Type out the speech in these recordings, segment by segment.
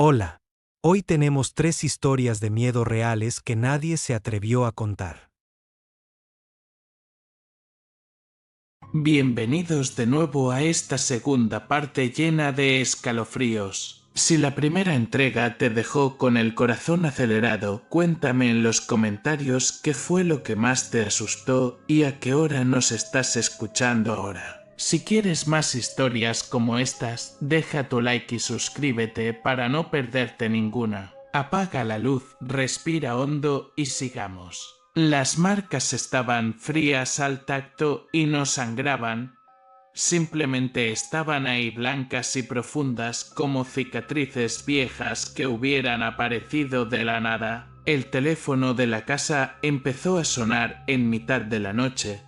Hola. Hoy tenemos 3 historias de miedo reales que nadie se atrevió a contar. Bienvenidos de nuevo a esta segunda parte llena de escalofríos. Si la primera entrega te dejó con el corazón acelerado, cuéntame en los comentarios qué fue lo que más te asustó y a qué hora nos estás escuchando ahora. Si quieres más historias como estas, deja tu like y suscríbete para no perderte ninguna. Apaga la luz, respira hondo y sigamos. Las marcas estaban frías al tacto y no sangraban. Simplemente estaban ahí blancas y profundas como cicatrices viejas que hubieran aparecido de la nada. El teléfono de la casa empezó a sonar en mitad de la noche,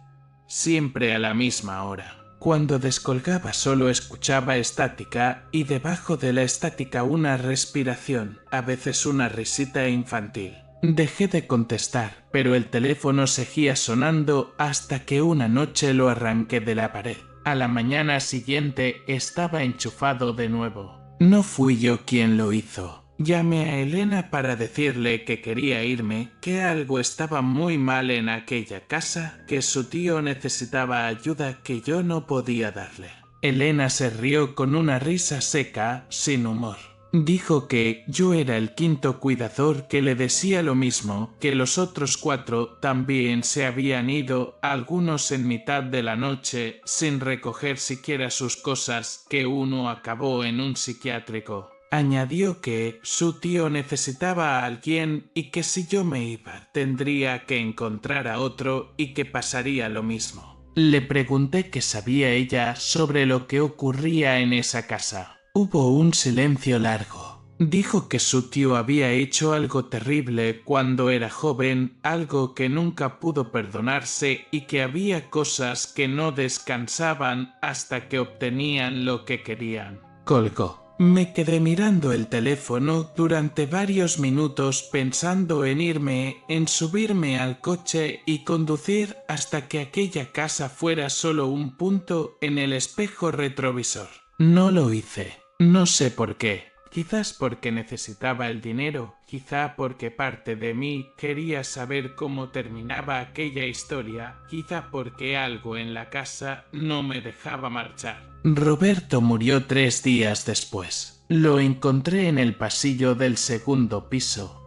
siempre a la misma hora. Cuando descolgaba solo escuchaba estática y debajo de la estática una respiración, a veces una risita infantil. Dejé de contestar, pero el teléfono seguía sonando hasta que una noche lo arranqué de la pared. A la mañana siguiente estaba enchufado de nuevo. No fui yo quien lo hizo. Llamé a Elena para decirle que quería irme, que algo estaba muy mal en aquella casa, que su tío necesitaba ayuda que yo no podía darle. Elena se rió con una risa seca, sin humor. Dijo que yo era el quinto cuidador que le decía lo mismo, que los otros 4 también se habían ido, algunos en mitad de la noche, sin recoger siquiera sus cosas, que uno acabó en un psiquiátrico. Añadió que su tío necesitaba a alguien y que si yo me iba, tendría que encontrar a otro y que pasaría lo mismo. Le pregunté qué sabía ella sobre lo que ocurría en esa casa. Hubo un silencio largo. Dijo que su tío había hecho algo terrible cuando era joven, algo que nunca pudo perdonarse y que había cosas que no descansaban hasta que obtenían lo que querían. Colgó. Me quedé mirando el teléfono durante varios minutos pensando en irme, en subirme al coche y conducir hasta que aquella casa fuera solo un punto en el espejo retrovisor. No lo hice. No sé por qué. Quizás porque necesitaba el dinero, quizá porque parte de mí quería saber cómo terminaba aquella historia, quizá porque algo en la casa no me dejaba marchar. Roberto murió 3 días después. Lo encontré en el pasillo del segundo piso,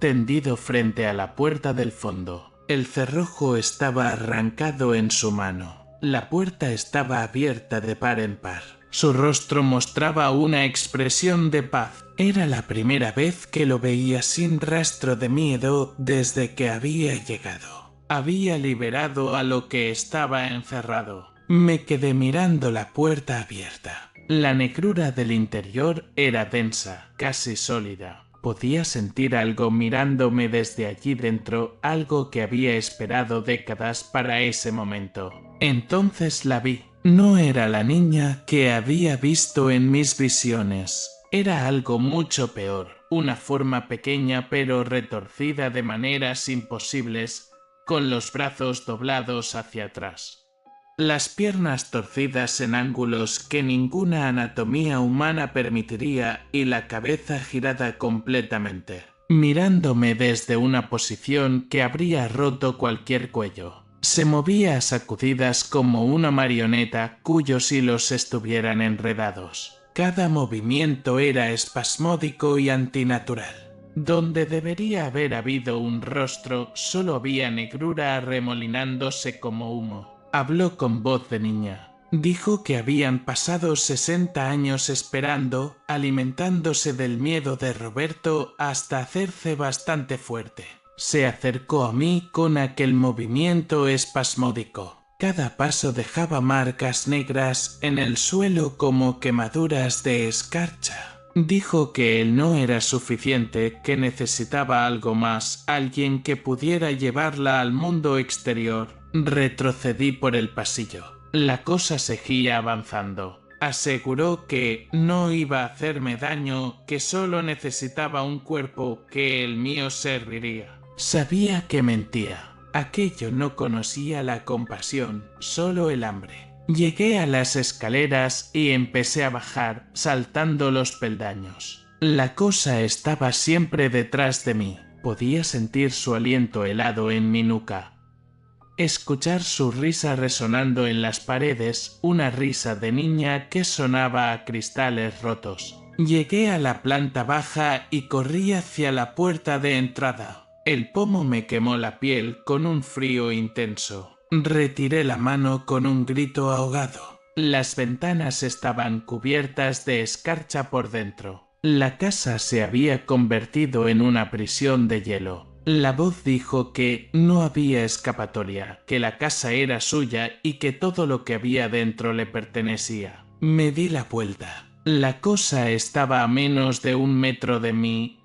tendido frente a la puerta del fondo. El cerrojo estaba arrancado en su mano. La puerta estaba abierta de par en par. Su rostro mostraba una expresión de paz. Era la primera vez que lo veía sin rastro de miedo desde que había llegado. Había liberado a lo que estaba encerrado. Me quedé mirando la puerta abierta. La negrura del interior era densa, casi sólida. Podía sentir algo mirándome desde allí dentro, algo que había esperado décadas para ese momento. Entonces la vi. No era la niña que había visto en mis visiones. Era algo mucho peor, una forma pequeña pero retorcida de maneras imposibles, con los brazos doblados hacia atrás. Las piernas torcidas en ángulos que ninguna anatomía humana permitiría y la cabeza girada completamente, mirándome desde una posición que habría roto cualquier cuello. Se movía a sacudidas como una marioneta cuyos hilos estuvieran enredados. Cada movimiento era espasmódico y antinatural. Donde debería haber habido un rostro, solo había negrura arremolinándose como humo. Habló con voz de niña. Dijo que habían pasado 60 años esperando, alimentándose del miedo de Roberto hasta hacerse bastante fuerte. Se acercó a mí con aquel movimiento espasmódico. Cada paso dejaba marcas negras en el suelo como quemaduras de escarcha. Dijo que él no era suficiente, que necesitaba algo más, alguien que pudiera llevarla al mundo exterior. Retrocedí por el pasillo. La cosa seguía avanzando. Aseguró que no iba a hacerme daño, que solo necesitaba un cuerpo, que el mío serviría. Sabía que mentía. Aquello no conocía la compasión, solo el hambre. Llegué a las escaleras y empecé a bajar, saltando los peldaños. La cosa estaba siempre detrás de mí. Podía sentir su aliento helado en mi nuca. Escuchar su risa resonando en las paredes, una risa de niña que sonaba a cristales rotos. Llegué a la planta baja y corrí hacia la puerta de entrada. El pomo me quemó la piel con un frío intenso. Retiré la mano con un grito ahogado. Las ventanas estaban cubiertas de escarcha por dentro. La casa se había convertido en una prisión de hielo. La voz dijo que no había escapatoria, que la casa era suya y que todo lo que había dentro le pertenecía. Me di la vuelta. La cosa estaba a menos de 1 metro de mí,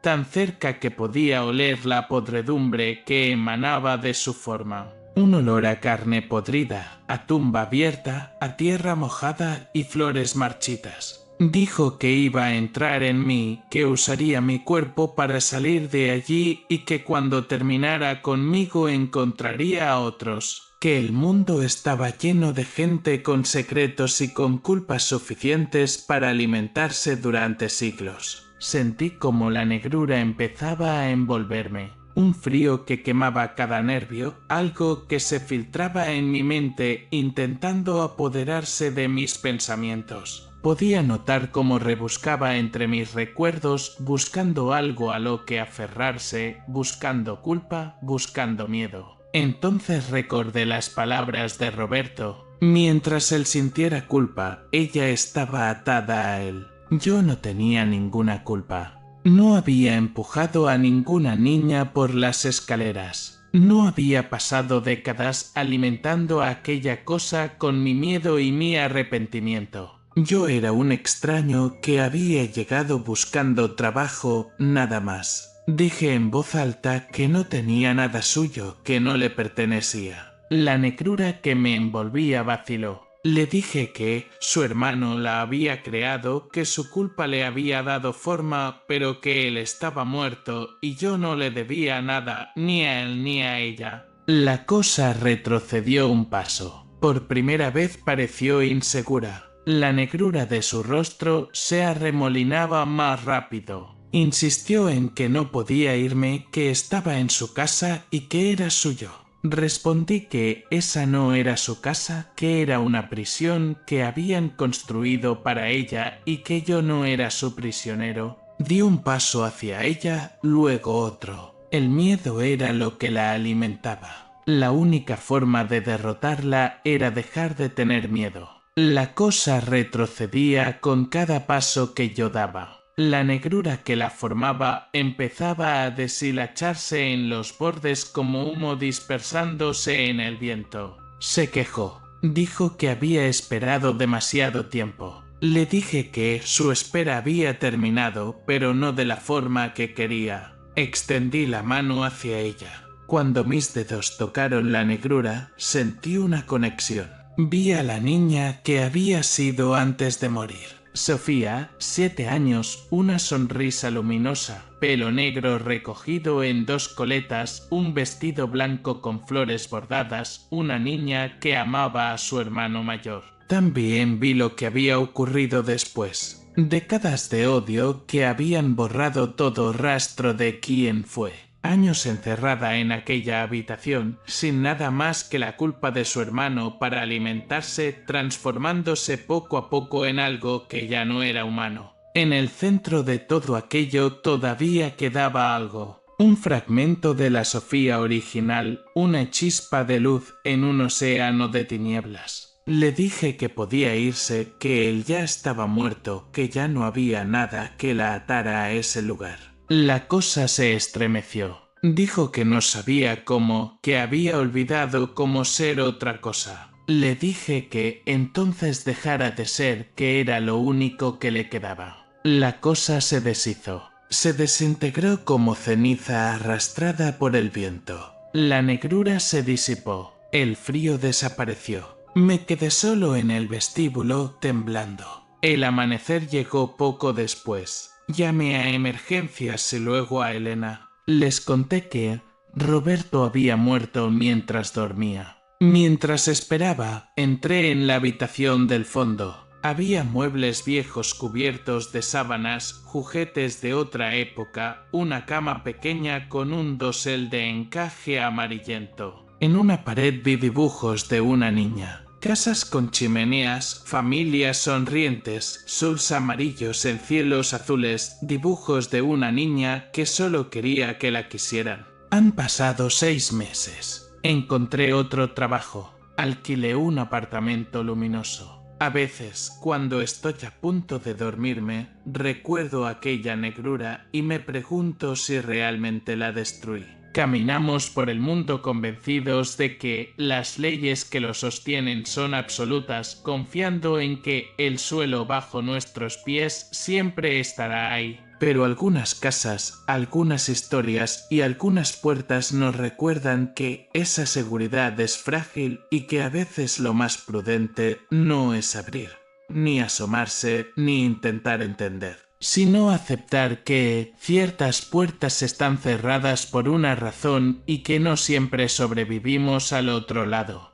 tan cerca que podía oler la podredumbre que emanaba de su forma. Un olor a carne podrida, a tumba abierta, a tierra mojada y flores marchitas. Dijo que iba a entrar en mí, que usaría mi cuerpo para salir de allí y que cuando terminara conmigo encontraría a otros. Que el mundo estaba lleno de gente con secretos y con culpas suficientes para alimentarse durante siglos. Sentí como la negrura empezaba a envolverme. Un frío que quemaba cada nervio, algo que se filtraba en mi mente intentando apoderarse de mis pensamientos. Podía notar cómo rebuscaba entre mis recuerdos buscando algo a lo que aferrarse, buscando culpa, buscando miedo. Entonces recordé las palabras de Roberto. Mientras él sintiera culpa, ella estaba atada a él. Yo no tenía ninguna culpa. No había empujado a ninguna niña por las escaleras. No había pasado décadas alimentando a aquella cosa con mi miedo y mi arrepentimiento. Yo era un extraño que había llegado buscando trabajo, nada más. Dije en voz alta que no tenía nada suyo, que no le pertenecía. La negrura que me envolvía vaciló. Le dije que su hermano la había creado, que su culpa le había dado forma, pero que él estaba muerto y yo no le debía nada, ni a él ni a ella. La cosa retrocedió un paso. Por primera vez pareció insegura. La negrura de su rostro se arremolinaba más rápido. Insistió en que no podía irme, que estaba en su casa y que era suyo. Respondí que esa no era su casa, que era una prisión que habían construido para ella y que yo no era su prisionero. Di un paso hacia ella, luego otro. El miedo era lo que la alimentaba. La única forma de derrotarla era dejar de tener miedo. La cosa retrocedía con cada paso que yo daba. La negrura que la formaba empezaba a deshilacharse en los bordes como humo dispersándose en el viento. Se quejó. Dijo que había esperado demasiado tiempo. Le dije que su espera había terminado, pero no de la forma que quería. Extendí la mano hacia ella. Cuando mis dedos tocaron la negrura, sentí una conexión. Vi a la niña que había sido antes de morir. Sofía, 7 años, una sonrisa luminosa, pelo negro recogido en 2 coletas, un vestido blanco con flores bordadas, una niña que amaba a su hermano mayor. También vi lo que había ocurrido después. Décadas de odio que habían borrado todo rastro de quién fue. Años encerrada en aquella habitación, sin nada más que la culpa de su hermano para alimentarse, transformándose poco a poco en algo que ya no era humano. En el centro de todo aquello todavía quedaba algo. Un fragmento de la Sofía original, una chispa de luz en un océano de tinieblas. Le dije que podía irse, que él ya estaba muerto, que ya no había nada que la atara a ese lugar. La cosa se estremeció. Dijo que no sabía cómo, que había olvidado cómo ser otra cosa. Le dije que entonces dejara de ser, que era lo único que le quedaba. La cosa se deshizo. Se desintegró como ceniza arrastrada por el viento. La negrura se disipó. El frío desapareció. Me quedé solo en el vestíbulo, temblando. El amanecer llegó poco después. Llamé a emergencias y luego a Elena. Les conté que Roberto había muerto mientras dormía. Mientras esperaba, entré en la habitación del fondo. Había muebles viejos cubiertos de sábanas, juguetes de otra época, una cama pequeña con un dosel de encaje amarillento. En una pared vi dibujos de una niña. Casas con chimeneas, familias sonrientes, sols amarillos en cielos azules, dibujos de una niña que solo quería que la quisieran. Han pasado 6 meses. Encontré otro trabajo. Alquilé un apartamento luminoso. A veces, cuando estoy a punto de dormirme, recuerdo aquella negrura y me pregunto si realmente la destruí. Caminamos por el mundo convencidos de que las leyes que lo sostienen son absolutas, confiando en que el suelo bajo nuestros pies siempre estará ahí. Pero algunas casas, algunas historias y algunas puertas nos recuerdan que esa seguridad es frágil y que a veces lo más prudente no es abrir, ni asomarse, ni intentar entender, sino aceptar que ciertas puertas están cerradas por una razón y que no siempre sobrevivimos al otro lado.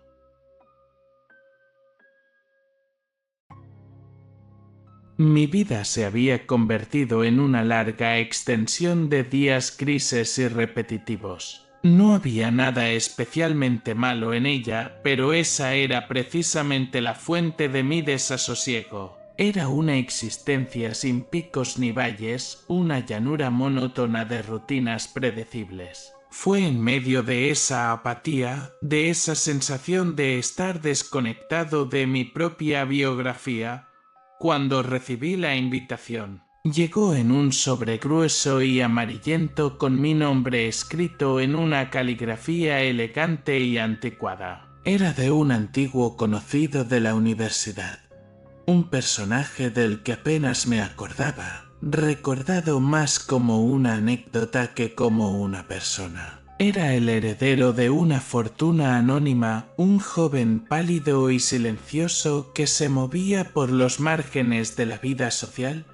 Mi vida se había convertido en una larga extensión de días grises y repetitivos. No había nada especialmente malo en ella, pero esa era precisamente la fuente de mi desasosiego. Era una existencia sin picos ni valles, una llanura monótona de rutinas predecibles. Fue en medio de esa apatía, de esa sensación de estar desconectado de mi propia biografía, cuando recibí la invitación. Llegó en un sobre grueso y amarillento con mi nombre escrito en una caligrafía elegante y anticuada. Era de un antiguo conocido de la universidad. Un personaje del que apenas me acordaba, recordado más como una anécdota que como una persona. Era el heredero de una fortuna anónima, un joven pálido y silencioso que se movía por los márgenes de la vida social,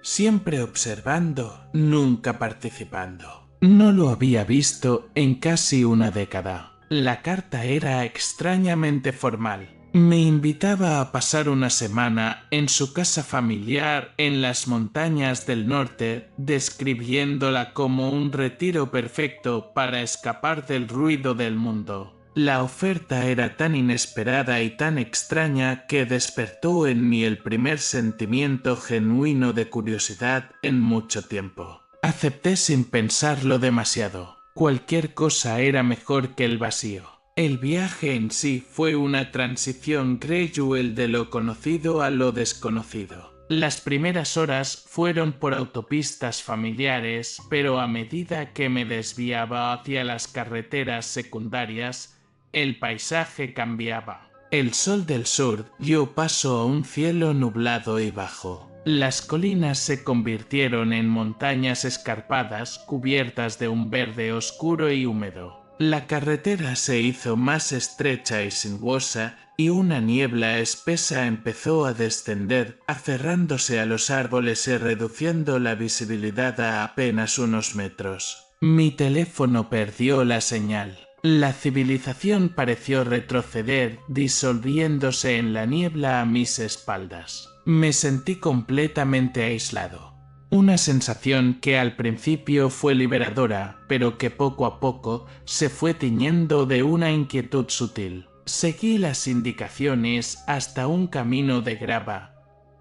siempre observando, nunca participando. No lo había visto en casi una década. La carta era extrañamente formal. Me invitaba a pasar una semana en su casa familiar en las montañas del norte, describiéndola como un retiro perfecto para escapar del ruido del mundo. La oferta era tan inesperada y tan extraña que despertó en mí el primer sentimiento genuino de curiosidad en mucho tiempo. Acepté sin pensarlo demasiado. Cualquier cosa era mejor que el vacío. El viaje en sí fue una transición gradual de lo conocido a lo desconocido. Las primeras horas fueron por autopistas familiares, pero a medida que me desviaba hacia las carreteras secundarias, el paisaje cambiaba. El sol del sur dio paso a un cielo nublado y bajo. Las colinas se convirtieron en montañas escarpadas cubiertas de un verde oscuro y húmedo. La carretera se hizo más estrecha y sinuosa y una niebla espesa empezó a descender, aferrándose a los árboles y reduciendo la visibilidad a apenas unos metros. Mi teléfono perdió la señal. La civilización pareció retroceder, disolviéndose en la niebla a mis espaldas. Me sentí completamente aislado. Una sensación que al principio fue liberadora, pero que poco a poco se fue tiñendo de una inquietud sutil. Seguí las indicaciones hasta un camino de grava,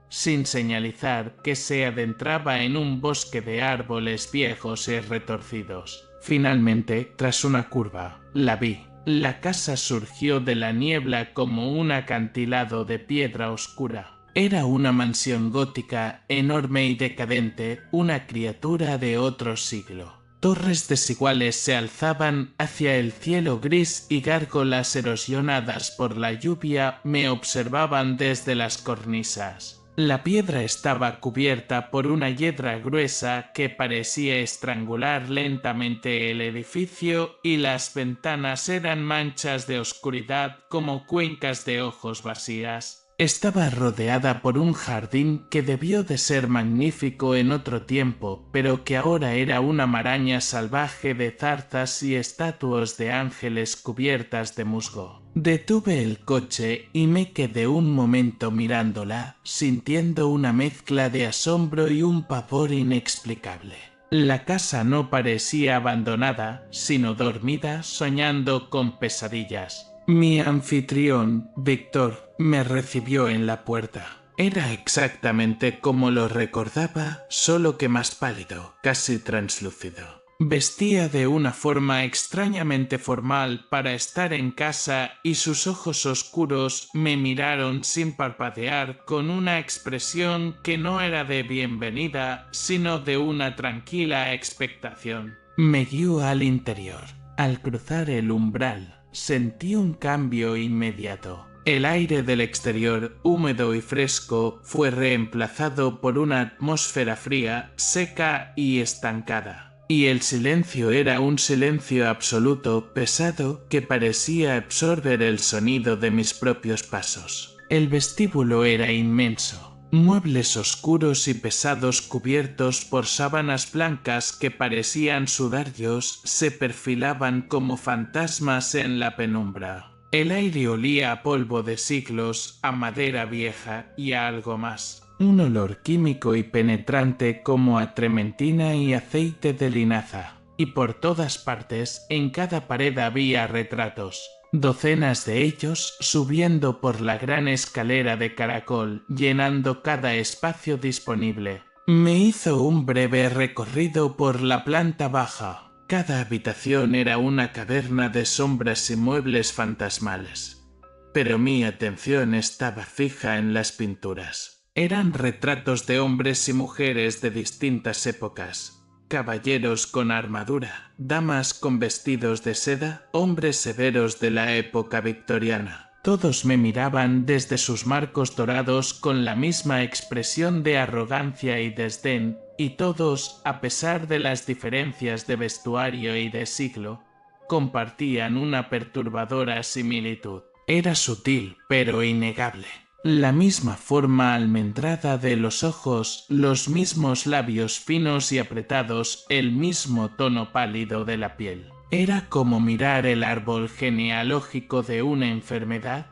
sin señalizar que se adentraba en un bosque de árboles viejos y retorcidos. Finalmente, tras una curva, la vi. La casa surgió de la niebla como un acantilado de piedra oscura. Era una mansión gótica, enorme y decadente, una criatura de otro siglo. Torres desiguales se alzaban hacia el cielo gris y gárgolas erosionadas por la lluvia me observaban desde las cornisas. La piedra estaba cubierta por una hiedra gruesa que parecía estrangular lentamente el edificio y las ventanas eran manchas de oscuridad como cuencas de ojos vacías. Estaba rodeada por un jardín que debió de ser magnífico en otro tiempo, pero que ahora era una maraña salvaje de zarzas y estatuas de ángeles cubiertas de musgo. Detuve el coche y me quedé un momento mirándola, sintiendo una mezcla de asombro y un pavor inexplicable. La casa no parecía abandonada, sino dormida, soñando con pesadillas. Mi anfitrión, Víctor, me recibió en la puerta. Era exactamente como lo recordaba, solo que más pálido, casi translúcido. Vestía de una forma extrañamente formal para estar en casa y sus ojos oscuros me miraron sin parpadear con una expresión que no era de bienvenida, sino de una tranquila expectación. Me guió al interior. Al cruzar el umbral, sentí un cambio inmediato. El aire del exterior, húmedo y fresco, fue reemplazado por una atmósfera fría, seca y estancada. Y el silencio era un silencio absoluto, pesado, que parecía absorber el sonido de mis propios pasos. El vestíbulo era inmenso. Muebles oscuros y pesados cubiertos por sábanas blancas que parecían sudaryos se perfilaban como fantasmas en la penumbra. El aire olía a polvo de siglos, a madera vieja y a algo más. Un olor químico y penetrante como a trementina y aceite de linaza. Y por todas partes, en cada pared había retratos. Docenas de ellos subiendo por la gran escalera de caracol, llenando cada espacio disponible. Me hizo un breve recorrido por la planta baja. Cada habitación era una caverna de sombras y muebles fantasmales. Pero mi atención estaba fija en las pinturas. Eran retratos de hombres y mujeres de distintas épocas. Caballeros con armadura, damas con vestidos de seda, hombres severos de la época victoriana. Todos me miraban desde sus marcos dorados con la misma expresión de arrogancia y desdén, y todos, a pesar de las diferencias de vestuario y de siglo, compartían una perturbadora similitud. Era sutil, pero innegable. La misma forma almendrada de los ojos, los mismos labios finos y apretados, el mismo tono pálido de la piel. Era como mirar el árbol genealógico de una enfermedad,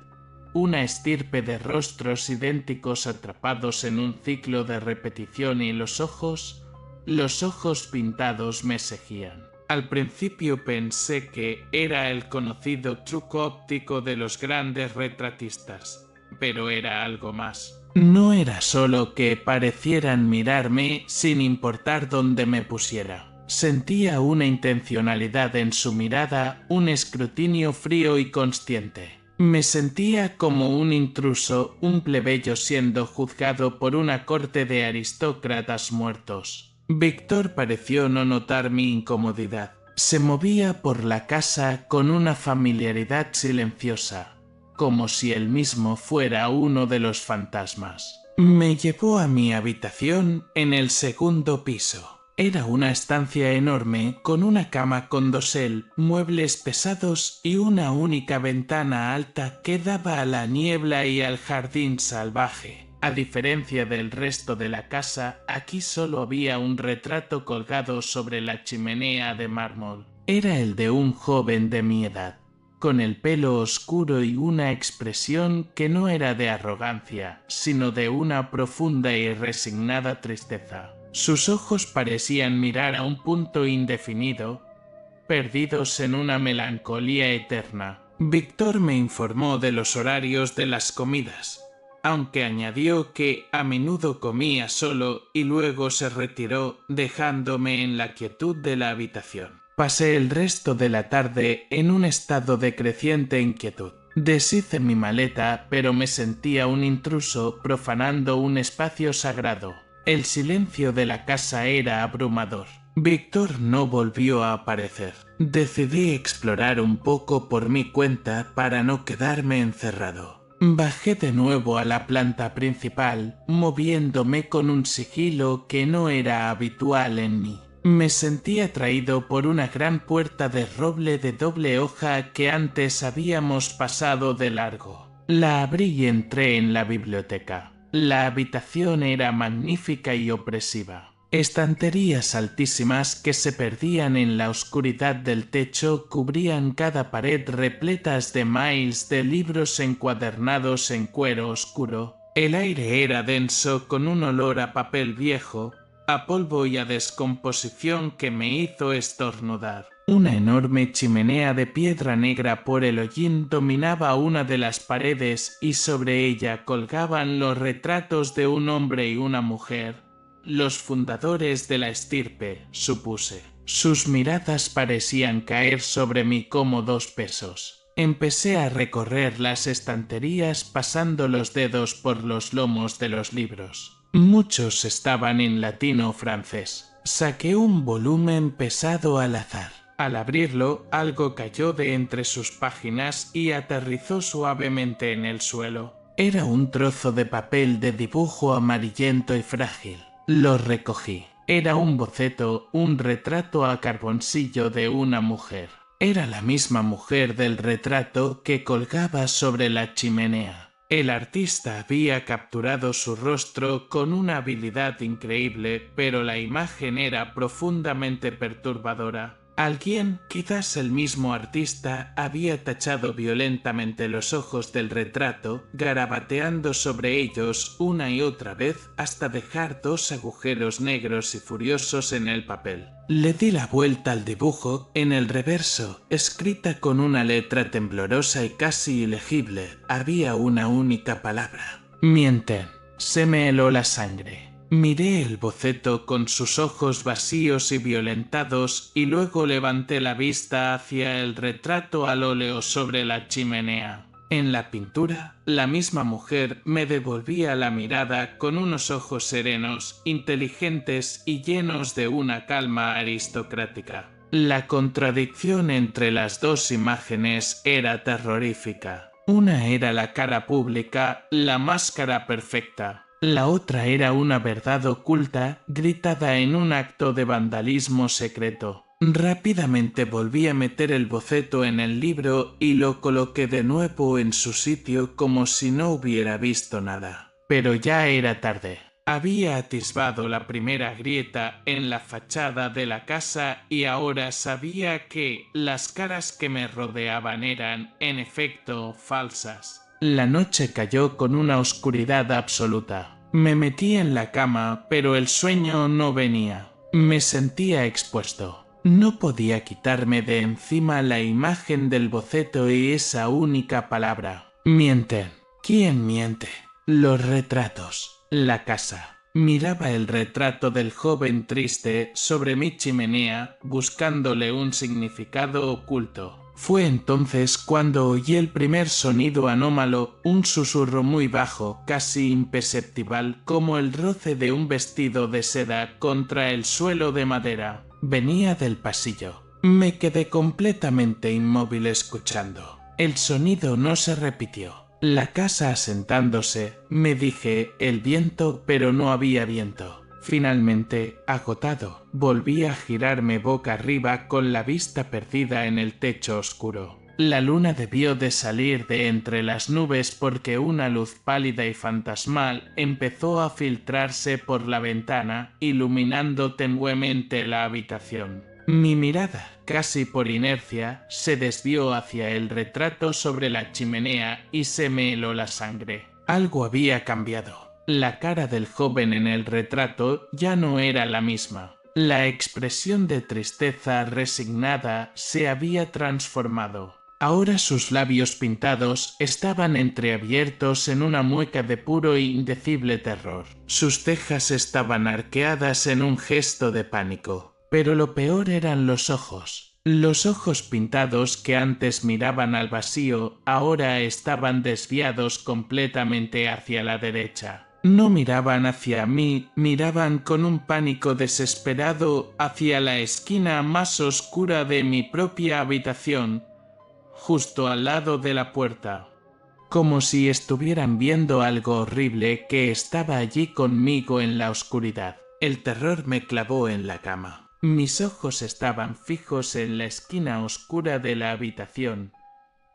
una estirpe de rostros idénticos atrapados en un ciclo de repetición y los ojos pintados me seguían. Al principio pensé que era el conocido truco óptico de los grandes retratistas. Pero era algo más. No era solo que parecieran mirarme sin importar dónde me pusiera. Sentía una intencionalidad en su mirada, un escrutinio frío y consciente. Me sentía como un intruso, un plebeyo siendo juzgado por una corte de aristócratas muertos. Víctor pareció no notar mi incomodidad. Se movía por la casa con una familiaridad silenciosa, como si él mismo fuera uno de los fantasmas. Me llevó a mi habitación en el segundo piso. Era una estancia enorme con una cama con dosel, muebles pesados y una única ventana alta que daba a la niebla y al jardín salvaje. A diferencia del resto de la casa, aquí solo había un retrato colgado sobre la chimenea de mármol. Era el de un joven de mi edad, con el pelo oscuro y una expresión que no era de arrogancia, sino de una profunda y resignada tristeza. Sus ojos parecían mirar a un punto indefinido, perdidos en una melancolía eterna. Víctor me informó de los horarios de las comidas, aunque añadió que a menudo comía solo y luego se retiró, dejándome en la quietud de la habitación. Pasé el resto de la tarde en un estado de creciente inquietud. Deshice mi maleta, pero me sentía un intruso profanando un espacio sagrado. El silencio de la casa era abrumador. Víctor no volvió a aparecer. Decidí explorar un poco por mi cuenta para no quedarme encerrado. Bajé de nuevo a la planta principal, moviéndome con un sigilo que no era habitual en mí. Me sentí atraído por una gran puerta de roble de doble hoja que antes habíamos pasado de largo. La abrí y entré en la biblioteca. La habitación era magnífica y opresiva. Estanterías altísimas que se perdían en la oscuridad del techo cubrían cada pared repletas de miles de libros encuadernados en cuero oscuro. El aire era denso con un olor a papel viejo, a polvo y a descomposición que me hizo estornudar. Una enorme chimenea de piedra negra por el hollín dominaba una de las paredes y sobre ella colgaban los retratos de un hombre y una mujer, los fundadores de la estirpe, supuse. Sus miradas parecían caer sobre mí como 2 pesos. Empecé a recorrer las estanterías pasando los dedos por los lomos de los libros. Muchos estaban en latín o francés. Saqué un volumen pesado al azar. Al abrirlo, algo cayó de entre sus páginas y aterrizó suavemente en el suelo. Era un trozo de papel de dibujo amarillento y frágil. Lo recogí. Era un boceto, un retrato a carboncillo de una mujer. Era la misma mujer del retrato que colgaba sobre la chimenea. El artista había capturado su rostro con una habilidad increíble, pero la imagen era profundamente perturbadora. Alguien, quizás el mismo artista, había tachado violentamente los ojos del retrato, garabateando sobre ellos una y otra vez hasta dejar 2 agujeros negros y furiosos en el papel. Le di la vuelta al dibujo. En el reverso, escrita con una letra temblorosa y casi ilegible, había una única palabra: mienten. Se me heló la sangre. Miré el boceto con sus ojos vacíos y violentados y luego levanté la vista hacia el retrato al óleo sobre la chimenea. En la pintura, la misma mujer me devolvía la mirada con unos ojos serenos, inteligentes y llenos de una calma aristocrática. La contradicción entre las 2 imágenes era terrorífica. Una era la cara pública, la máscara perfecta. La otra era una verdad oculta, gritada en un acto de vandalismo secreto. Rápidamente volví a meter el boceto en el libro y lo coloqué de nuevo en su sitio como si no hubiera visto nada. Pero ya era tarde. Había atisbado la primera grieta en la fachada de la casa y ahora sabía que las caras que me rodeaban eran, en efecto, falsas. La noche cayó con una oscuridad absoluta. Me metí en la cama, pero el sueño no venía. Me sentía expuesto. No podía quitarme de encima la imagen del boceto y esa única palabra. Mienten. ¿Quién miente? Los retratos. La casa. Miraba el retrato del joven triste sobre mi chimenea, buscándole un significado oculto. Fue entonces cuando oí el primer sonido anómalo, un susurro muy bajo, casi imperceptible, como el roce de un vestido de seda contra el suelo de madera. Venía del pasillo. Me quedé completamente inmóvil escuchando. El sonido no se repitió. La casa asentándose, me dije, el viento, pero no había viento. Finalmente, agotado, volví a girarme boca arriba con la vista perdida en el techo oscuro. La luna debió de salir de entre las nubes porque una luz pálida y fantasmal empezó a filtrarse por la ventana, iluminando tenuemente la habitación. Mi mirada, casi por inercia, se desvió hacia el retrato sobre la chimenea y se me heló la sangre. Algo había cambiado. La cara del joven en el retrato ya no era la misma. La expresión de tristeza resignada se había transformado. Ahora sus labios pintados estaban entreabiertos en una mueca de puro e indecible terror. Sus cejas estaban arqueadas en un gesto de pánico. Pero lo peor eran los ojos. Los ojos pintados que antes miraban al vacío, ahora estaban desviados completamente hacia la derecha. No miraban hacia mí, miraban con un pánico desesperado hacia la esquina más oscura de mi propia habitación, justo al lado de la puerta, como si estuvieran viendo algo horrible que estaba allí conmigo en la oscuridad. El terror me clavó en la cama. Mis ojos estaban fijos en la esquina oscura de la habitación,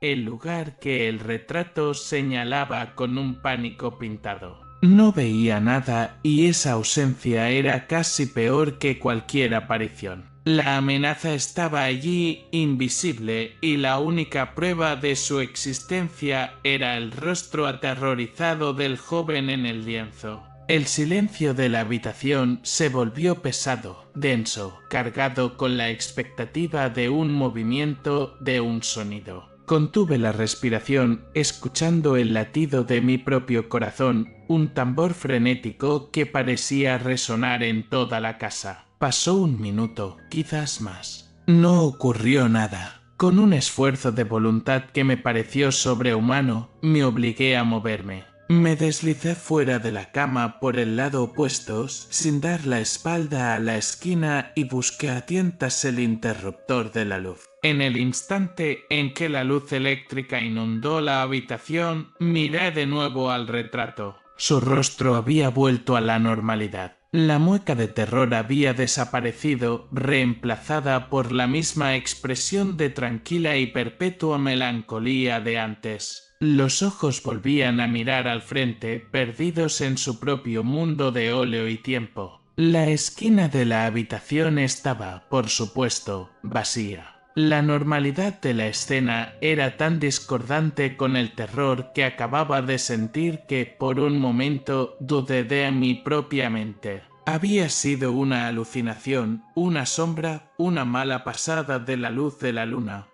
el lugar que el retrato señalaba con un pánico pintado. No veía nada y esa ausencia era casi peor que cualquier aparición. La amenaza estaba allí, invisible, y la única prueba de su existencia era el rostro aterrorizado del joven en el lienzo. El silencio de la habitación se volvió pesado, denso, cargado con la expectativa de un movimiento, de un sonido. Contuve la respiración, escuchando el latido de mi propio corazón, un tambor frenético que parecía resonar en toda la casa. Pasó un minuto, quizás más. No ocurrió nada. Con un esfuerzo de voluntad que me pareció sobrehumano, me obligué a moverme. Me deslicé fuera de la cama por el lado opuesto, sin dar la espalda a la esquina, y busqué a tientas el interruptor de la luz. En el instante en que la luz eléctrica inundó la habitación, miré de nuevo al retrato. Su rostro había vuelto a la normalidad. La mueca de terror había desaparecido, reemplazada por la misma expresión de tranquila y perpetua melancolía de antes. Los ojos volvían a mirar al frente, perdidos en su propio mundo de óleo y tiempo. La esquina de la habitación estaba, por supuesto, vacía. La normalidad de la escena era tan discordante con el terror que acababa de sentir que, por un momento, dudé de mi propia mente. Había sido una alucinación, una sombra, una mala pasada de la luz de la luna.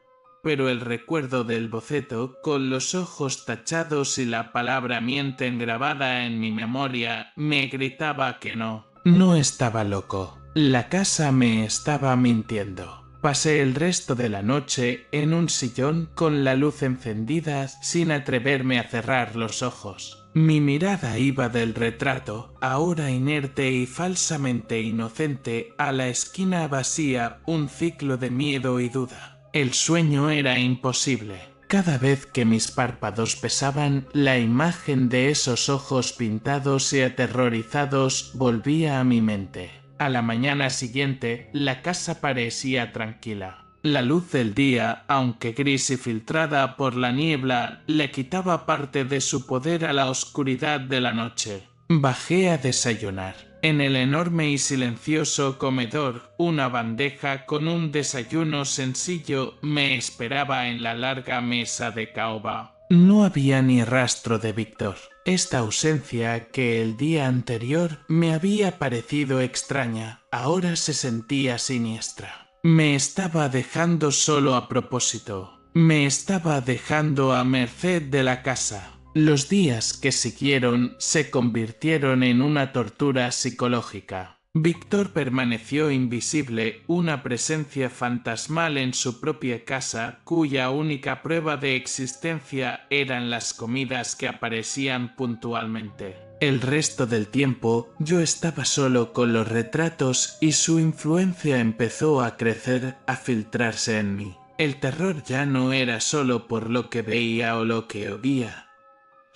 Pero el recuerdo del boceto, con los ojos tachados y la palabra mienten grabada en mi memoria, me gritaba que no. No estaba loco. La casa me estaba mintiendo. Pasé el resto de la noche en un sillón con la luz encendida, sin atreverme a cerrar los ojos. Mi mirada iba del retrato, ahora inerte y falsamente inocente, a la esquina vacía, un ciclo de miedo y duda. El sueño era imposible. Cada vez que mis párpados pesaban, la imagen de esos ojos pintados y aterrorizados volvía a mi mente. A la mañana siguiente, la casa parecía tranquila. La luz del día, aunque gris y filtrada por la niebla, le quitaba parte de su poder a la oscuridad de la noche. Bajé a desayunar. En el enorme y silencioso comedor, una bandeja con un desayuno sencillo me esperaba en la larga mesa de caoba. No había ni rastro de Víctor. Esta ausencia, que el día anterior me había parecido extraña, ahora se sentía siniestra. Me estaba dejando solo a propósito. Me estaba dejando a merced de la casa. Los días que siguieron se convirtieron en una tortura psicológica. Víctor permaneció invisible, una presencia fantasmal en su propia casa, cuya única prueba de existencia eran las comidas que aparecían puntualmente. El resto del tiempo yo estaba solo con los retratos y su influencia empezó a crecer, a filtrarse en mí. El terror ya no era solo por lo que veía o lo que oía,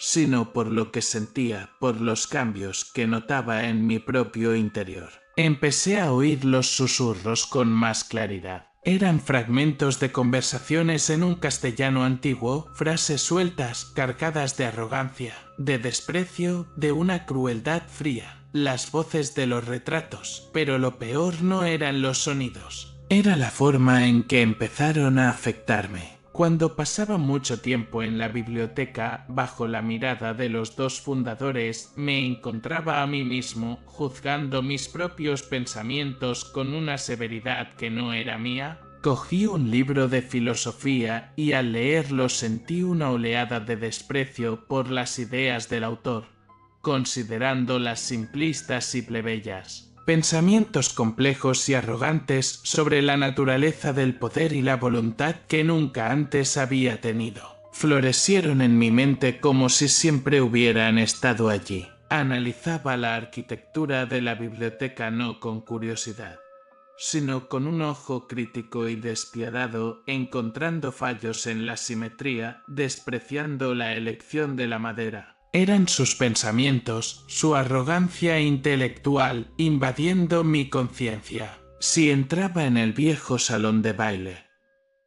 sino por lo que sentía, por los cambios que notaba en mi propio interior. Empecé a oír los susurros con más claridad. Eran fragmentos de conversaciones en un castellano antiguo, frases sueltas, cargadas de arrogancia, de desprecio, de una crueldad fría. Las voces de los retratos, pero lo peor no eran los sonidos. Era la forma en que empezaron a afectarme. Cuando pasaba mucho tiempo en la biblioteca, bajo la mirada de los dos fundadores, me encontraba a mí mismo, juzgando mis propios pensamientos con una severidad que no era mía. Cogí un libro de filosofía y al leerlo sentí una oleada de desprecio por las ideas del autor, considerándolas simplistas y plebeyas. Pensamientos complejos y arrogantes sobre la naturaleza del poder y la voluntad que nunca antes había tenido. Florecieron en mi mente como si siempre hubieran estado allí. Analizaba la arquitectura de la biblioteca no con curiosidad, sino con un ojo crítico y despiadado, encontrando fallos en la simetría, despreciando la elección de la madera. Eran sus pensamientos, su arrogancia intelectual, invadiendo mi conciencia. Si entraba en el viejo salón de baile,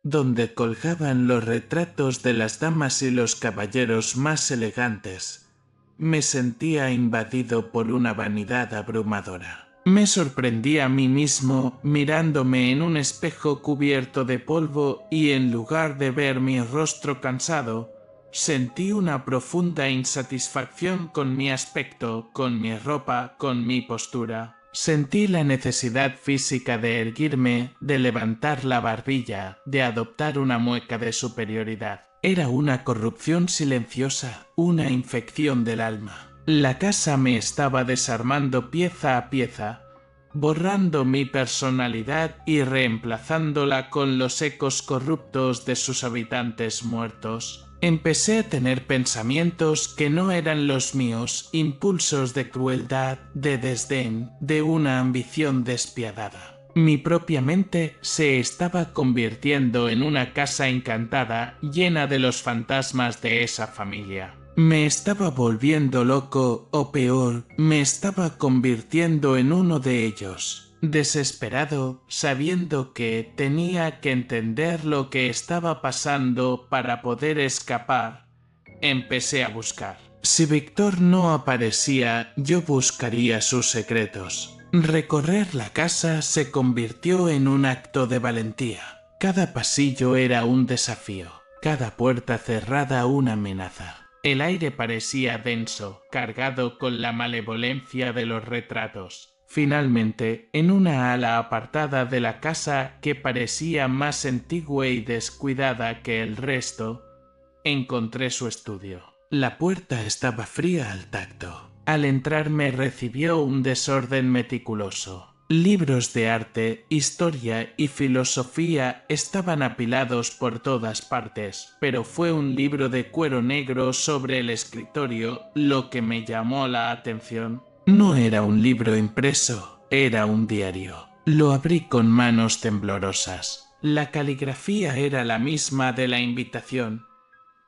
donde colgaban los retratos de las damas y los caballeros más elegantes, me sentía invadido por una vanidad abrumadora. Me sorprendí a mí mismo mirándome en un espejo cubierto de polvo y en lugar de ver mi rostro cansado, sentí una profunda insatisfacción con mi aspecto, con mi ropa, con mi postura. Sentí la necesidad física de erguirme, de levantar la barbilla, de adoptar una mueca de superioridad. Era una corrupción silenciosa, una infección del alma. La casa me estaba desarmando pieza a pieza, borrando mi personalidad y reemplazándola con los ecos corruptos de sus habitantes muertos. Empecé a tener pensamientos que no eran los míos, impulsos de crueldad, de desdén, de una ambición despiadada. Mi propia mente se estaba convirtiendo en una casa encantada llena de los fantasmas de esa familia. Me estaba volviendo loco, o peor, me estaba convirtiendo en uno de ellos. Desesperado, sabiendo que tenía que entender lo que estaba pasando para poder escapar, empecé a buscar. Si Víctor no aparecía, yo buscaría sus secretos. Recorrer la casa se convirtió en un acto de valentía. Cada pasillo era un desafío, cada puerta cerrada una amenaza. El aire parecía denso, cargado con la malevolencia de los retratos. Finalmente, en una ala apartada de la casa que parecía más antigua y descuidada que el resto, encontré su estudio. La puerta estaba fría al tacto. Al entrar me recibió un desorden meticuloso. Libros de arte, historia y filosofía estaban apilados por todas partes, pero fue un libro de cuero negro sobre el escritorio lo que me llamó la atención. No era un libro impreso, era un diario. Lo abrí con manos temblorosas. La caligrafía era la misma de la invitación,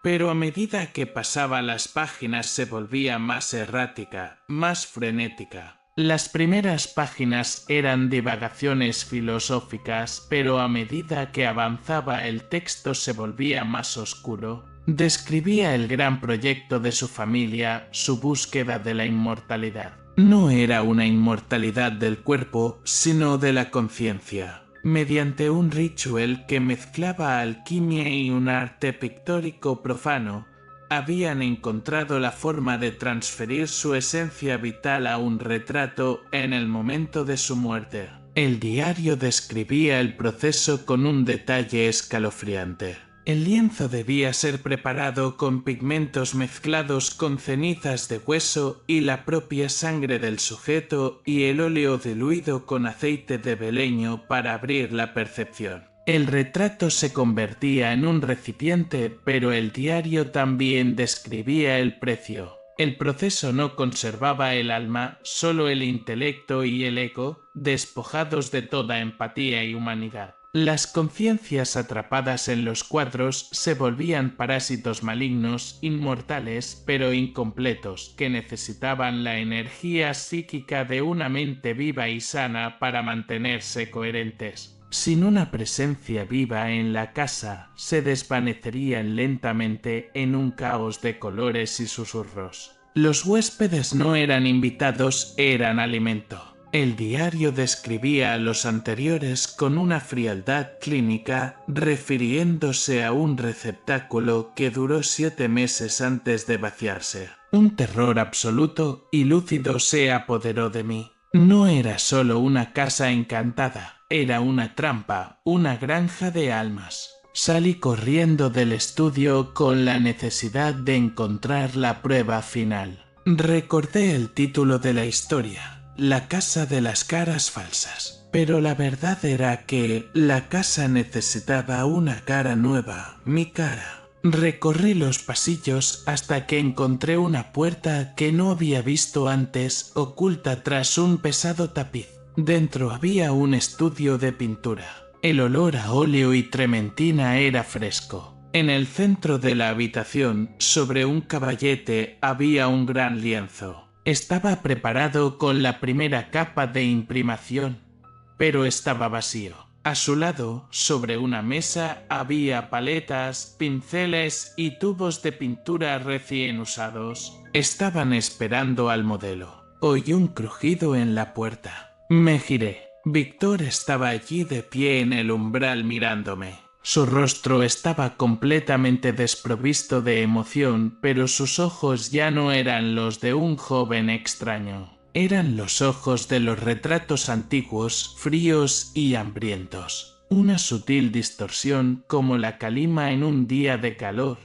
pero a medida que pasaba las páginas se volvía más errática, más frenética. Las primeras páginas eran divagaciones filosóficas, pero a medida que avanzaba el texto se volvía más oscuro. Describía el gran proyecto de su familia, su búsqueda de la inmortalidad. No era una inmortalidad del cuerpo, sino de la conciencia. Mediante un ritual que mezclaba alquimia y un arte pictórico profano, habían encontrado la forma de transferir su esencia vital a un retrato en el momento de su muerte. El diario describía el proceso con un detalle escalofriante. El lienzo debía ser preparado con pigmentos mezclados con cenizas de hueso y la propia sangre del sujeto y el óleo diluido con aceite de beleño para abrir la percepción. El retrato se convertía en un recipiente, pero el diario también describía el precio. El proceso no conservaba el alma, solo el intelecto y el ego, despojados de toda empatía y humanidad. Las conciencias atrapadas en los cuadros se volvían parásitos malignos, inmortales, pero incompletos, que necesitaban la energía psíquica de una mente viva y sana para mantenerse coherentes. Sin una presencia viva en la casa, se desvanecerían lentamente en un caos de colores y susurros. Los huéspedes no eran invitados, eran alimento. El diario describía a los anteriores con una frialdad clínica, refiriéndose a un receptáculo que duró 7 meses antes de vaciarse. Un terror absoluto y lúcido se apoderó de mí. No era solo una casa encantada, era una trampa, una granja de almas. Salí corriendo del estudio con la necesidad de encontrar la prueba final. Recordé el título de la historia. La casa de las caras falsas. Pero la verdad era que la casa necesitaba una cara nueva, mi cara. Recorrí los pasillos hasta que encontré una puerta que no había visto antes, oculta tras un pesado tapiz. Dentro había un estudio de pintura. El olor a óleo y trementina era fresco. En el centro de la habitación, sobre un caballete, había un gran lienzo. Estaba preparado con la primera capa de imprimación, pero estaba vacío. A su lado, sobre una mesa, había paletas, pinceles y tubos de pintura recién usados. Estaban esperando al modelo. Oí un crujido en la puerta. Me giré. Víctor estaba allí de pie en el umbral mirándome. Su rostro estaba completamente desprovisto de emoción, pero sus ojos ya no eran los de un joven extraño. Eran los ojos de los retratos antiguos, fríos y hambrientos. Una sutil distorsión como la calima en un día de calor.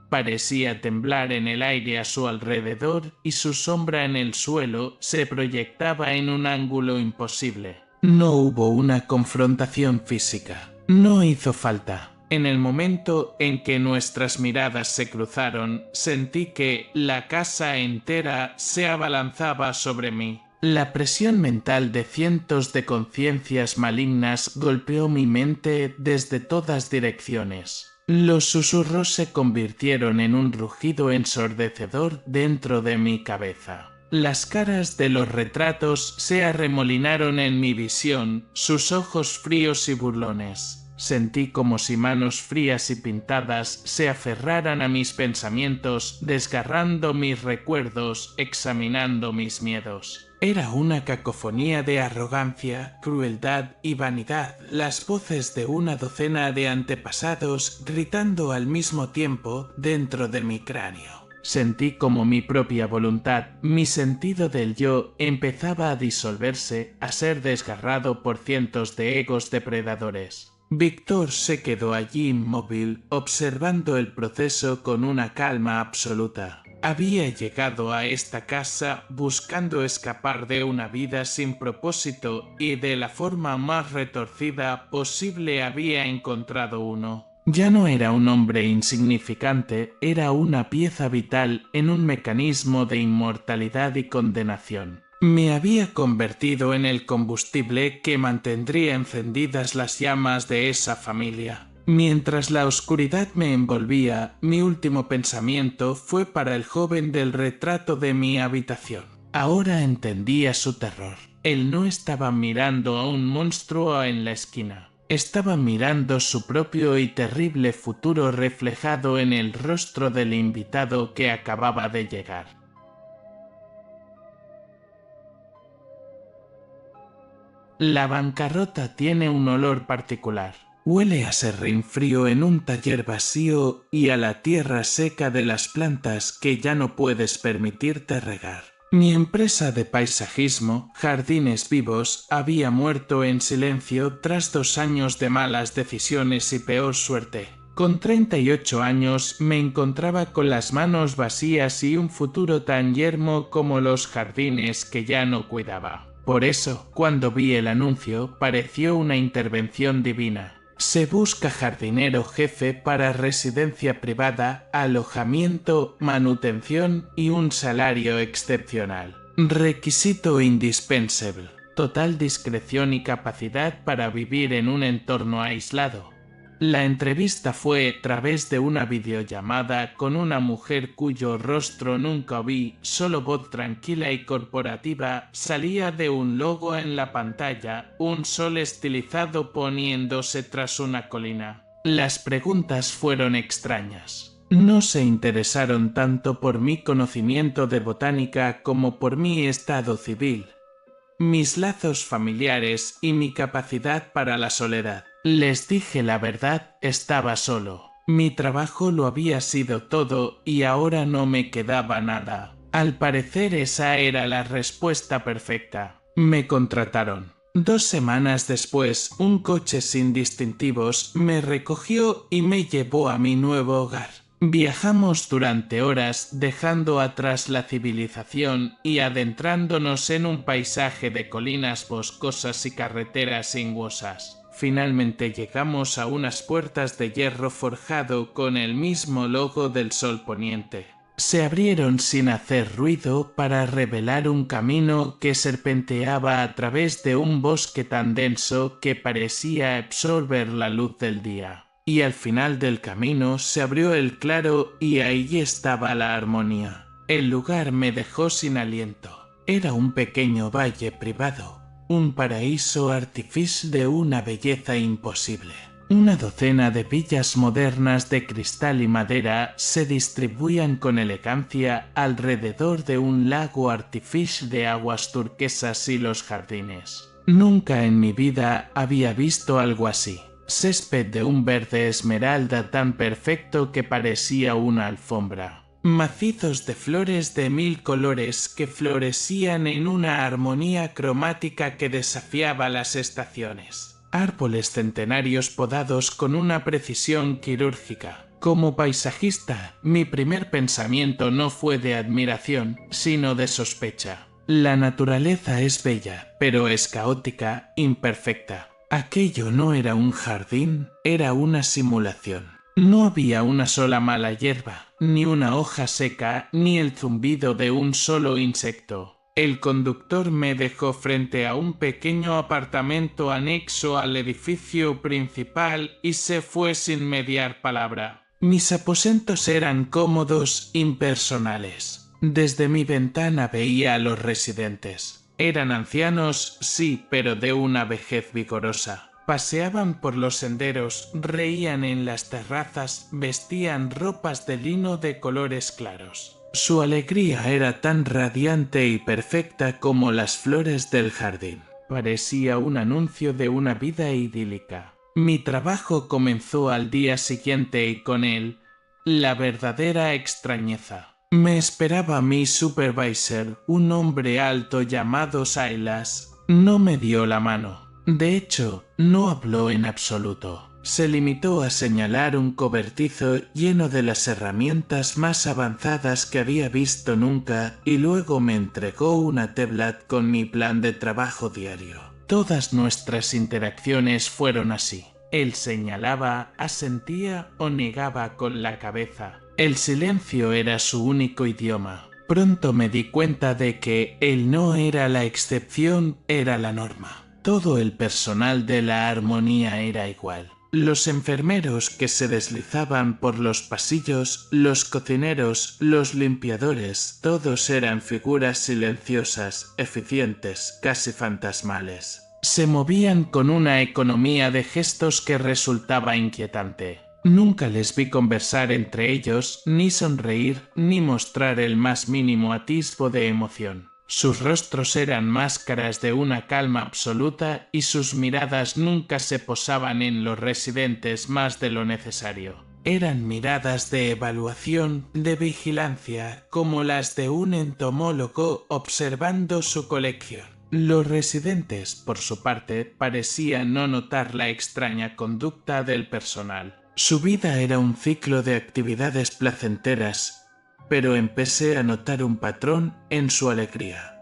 Parecía temblar en el aire a su alrededor y su sombra en el suelo se proyectaba en un ángulo imposible. No hubo una confrontación física. No hizo falta. En el momento en que nuestras miradas se cruzaron, sentí que la casa entera se abalanzaba sobre mí. La presión mental de cientos de conciencias malignas golpeó mi mente desde todas direcciones. Los susurros se convirtieron en un rugido ensordecedor dentro de mi cabeza. Las caras de los retratos se arremolinaron en mi visión, sus ojos fríos y burlones. Sentí como si manos frías y pintadas se aferraran a mis pensamientos, desgarrando mis recuerdos, examinando mis miedos. Era una cacofonía de arrogancia, crueldad y vanidad, las voces de una docena de antepasados gritando al mismo tiempo dentro de mi cráneo. Sentí como mi propia voluntad, mi sentido del yo, empezaba a disolverse, a ser desgarrado por cientos de egos depredadores. Víctor se quedó allí inmóvil, observando el proceso con una calma absoluta. Había llegado a esta casa buscando escapar de una vida sin propósito y de la forma más retorcida posible había encontrado uno. Ya no era un hombre insignificante, era una pieza vital en un mecanismo de inmortalidad y condenación. Me había convertido en el combustible que mantendría encendidas las llamas de esa familia. Mientras la oscuridad me envolvía, mi último pensamiento fue para el joven del retrato de mi habitación. Ahora entendía su terror. Él no estaba mirando a un monstruo en la esquina. Estaba mirando su propio y terrible futuro reflejado en el rostro del invitado que acababa de llegar. La bancarrota tiene un olor particular. Huele a serrín frío en un taller vacío y a la tierra seca de las plantas que ya no puedes permitirte regar. Mi empresa de paisajismo, Jardines Vivos, había muerto en silencio tras 2 años de malas decisiones y peor suerte. Con 38 años me encontraba con las manos vacías y un futuro tan yermo como los jardines que ya no cuidaba. Por eso, cuando vi el anuncio, pareció una intervención divina. Se busca jardinero jefe para residencia privada, alojamiento, manutención y un salario excepcional. Requisito indispensable: total discreción y capacidad para vivir en un entorno aislado. La entrevista fue a través de una videollamada con una mujer cuyo rostro nunca vi, solo voz tranquila y corporativa salía de un logo en la pantalla, un sol estilizado poniéndose tras una colina. Las preguntas fueron extrañas. No se interesaron tanto por mi conocimiento de botánica como por mi estado civil, mis lazos familiares y mi capacidad para la soledad. Les dije la verdad, estaba solo. Mi trabajo lo había sido todo y ahora no me quedaba nada. Al parecer esa era la respuesta perfecta. Me contrataron. 2 semanas después, un coche sin distintivos me recogió y me llevó a mi nuevo hogar. Viajamos durante horas, dejando atrás la civilización y adentrándonos en un paisaje de colinas boscosas y carreteras sinuosas. Finalmente llegamos a unas puertas de hierro forjado con el mismo logo del sol poniente. Se abrieron sin hacer ruido para revelar un camino que serpenteaba a través de un bosque tan denso que parecía absorber la luz del día. Y al final del camino se abrió el claro y ahí estaba la armonía. El lugar me dejó sin aliento. Era un pequeño valle privado. un paraíso artificial de una belleza imposible. Una docena de villas modernas de cristal y madera se distribuían con elegancia alrededor de un lago artificial de aguas turquesas y los jardines. Nunca en mi vida había visto algo así. Césped de un verde esmeralda tan perfecto que parecía una alfombra. Macizos de flores de 1000 colores que florecían en una armonía cromática que desafiaba las estaciones. Árboles centenarios podados con una precisión quirúrgica. Como paisajista, mi primer pensamiento no fue de admiración, sino de sospecha. La naturaleza es bella, pero es caótica, imperfecta. Aquello no era un jardín, era una simulación. No había una sola mala hierba, ni una hoja seca, ni el zumbido de un solo insecto. El conductor me dejó frente a un pequeño apartamento anexo al edificio principal y se fue sin mediar palabra. Mis aposentos eran cómodos, impersonales. Desde mi ventana veía a los residentes. Eran ancianos, sí, pero de una vejez vigorosa. Paseaban por los senderos, reían en las terrazas, vestían ropas de lino de colores claros. Su alegría era tan radiante y perfecta como las flores del jardín. Parecía un anuncio de una vida idílica. Mi trabajo comenzó al día siguiente y con él, la verdadera extrañeza. Me esperaba mi supervisor, un hombre alto llamado Silas. No me dio la mano. De hecho, no habló en absoluto. Se limitó a señalar un cobertizo lleno de las herramientas más avanzadas que había visto nunca y luego me entregó una tablet con mi plan de trabajo diario. Todas nuestras interacciones fueron así. Él señalaba, asentía o negaba con la cabeza. El silencio era su único idioma. Pronto me di cuenta de que él no era la excepción, era la norma. Todo el personal de la armonía era igual. Los enfermeros que se deslizaban por los pasillos, los cocineros, los limpiadores, todos eran figuras silenciosas, eficientes, casi fantasmales. Se movían con una economía de gestos que resultaba inquietante. Nunca les vi conversar entre ellos, ni sonreír, ni mostrar el más mínimo atisbo de emoción. Sus rostros eran máscaras de una calma absoluta y sus miradas nunca se posaban en los residentes más de lo necesario. Eran miradas de evaluación, de vigilancia, como las de un entomólogo observando su colección. Los residentes, por su parte, parecían no notar la extraña conducta del personal. Su vida era un ciclo de actividades placenteras, pero empecé a notar un patrón en su alegría,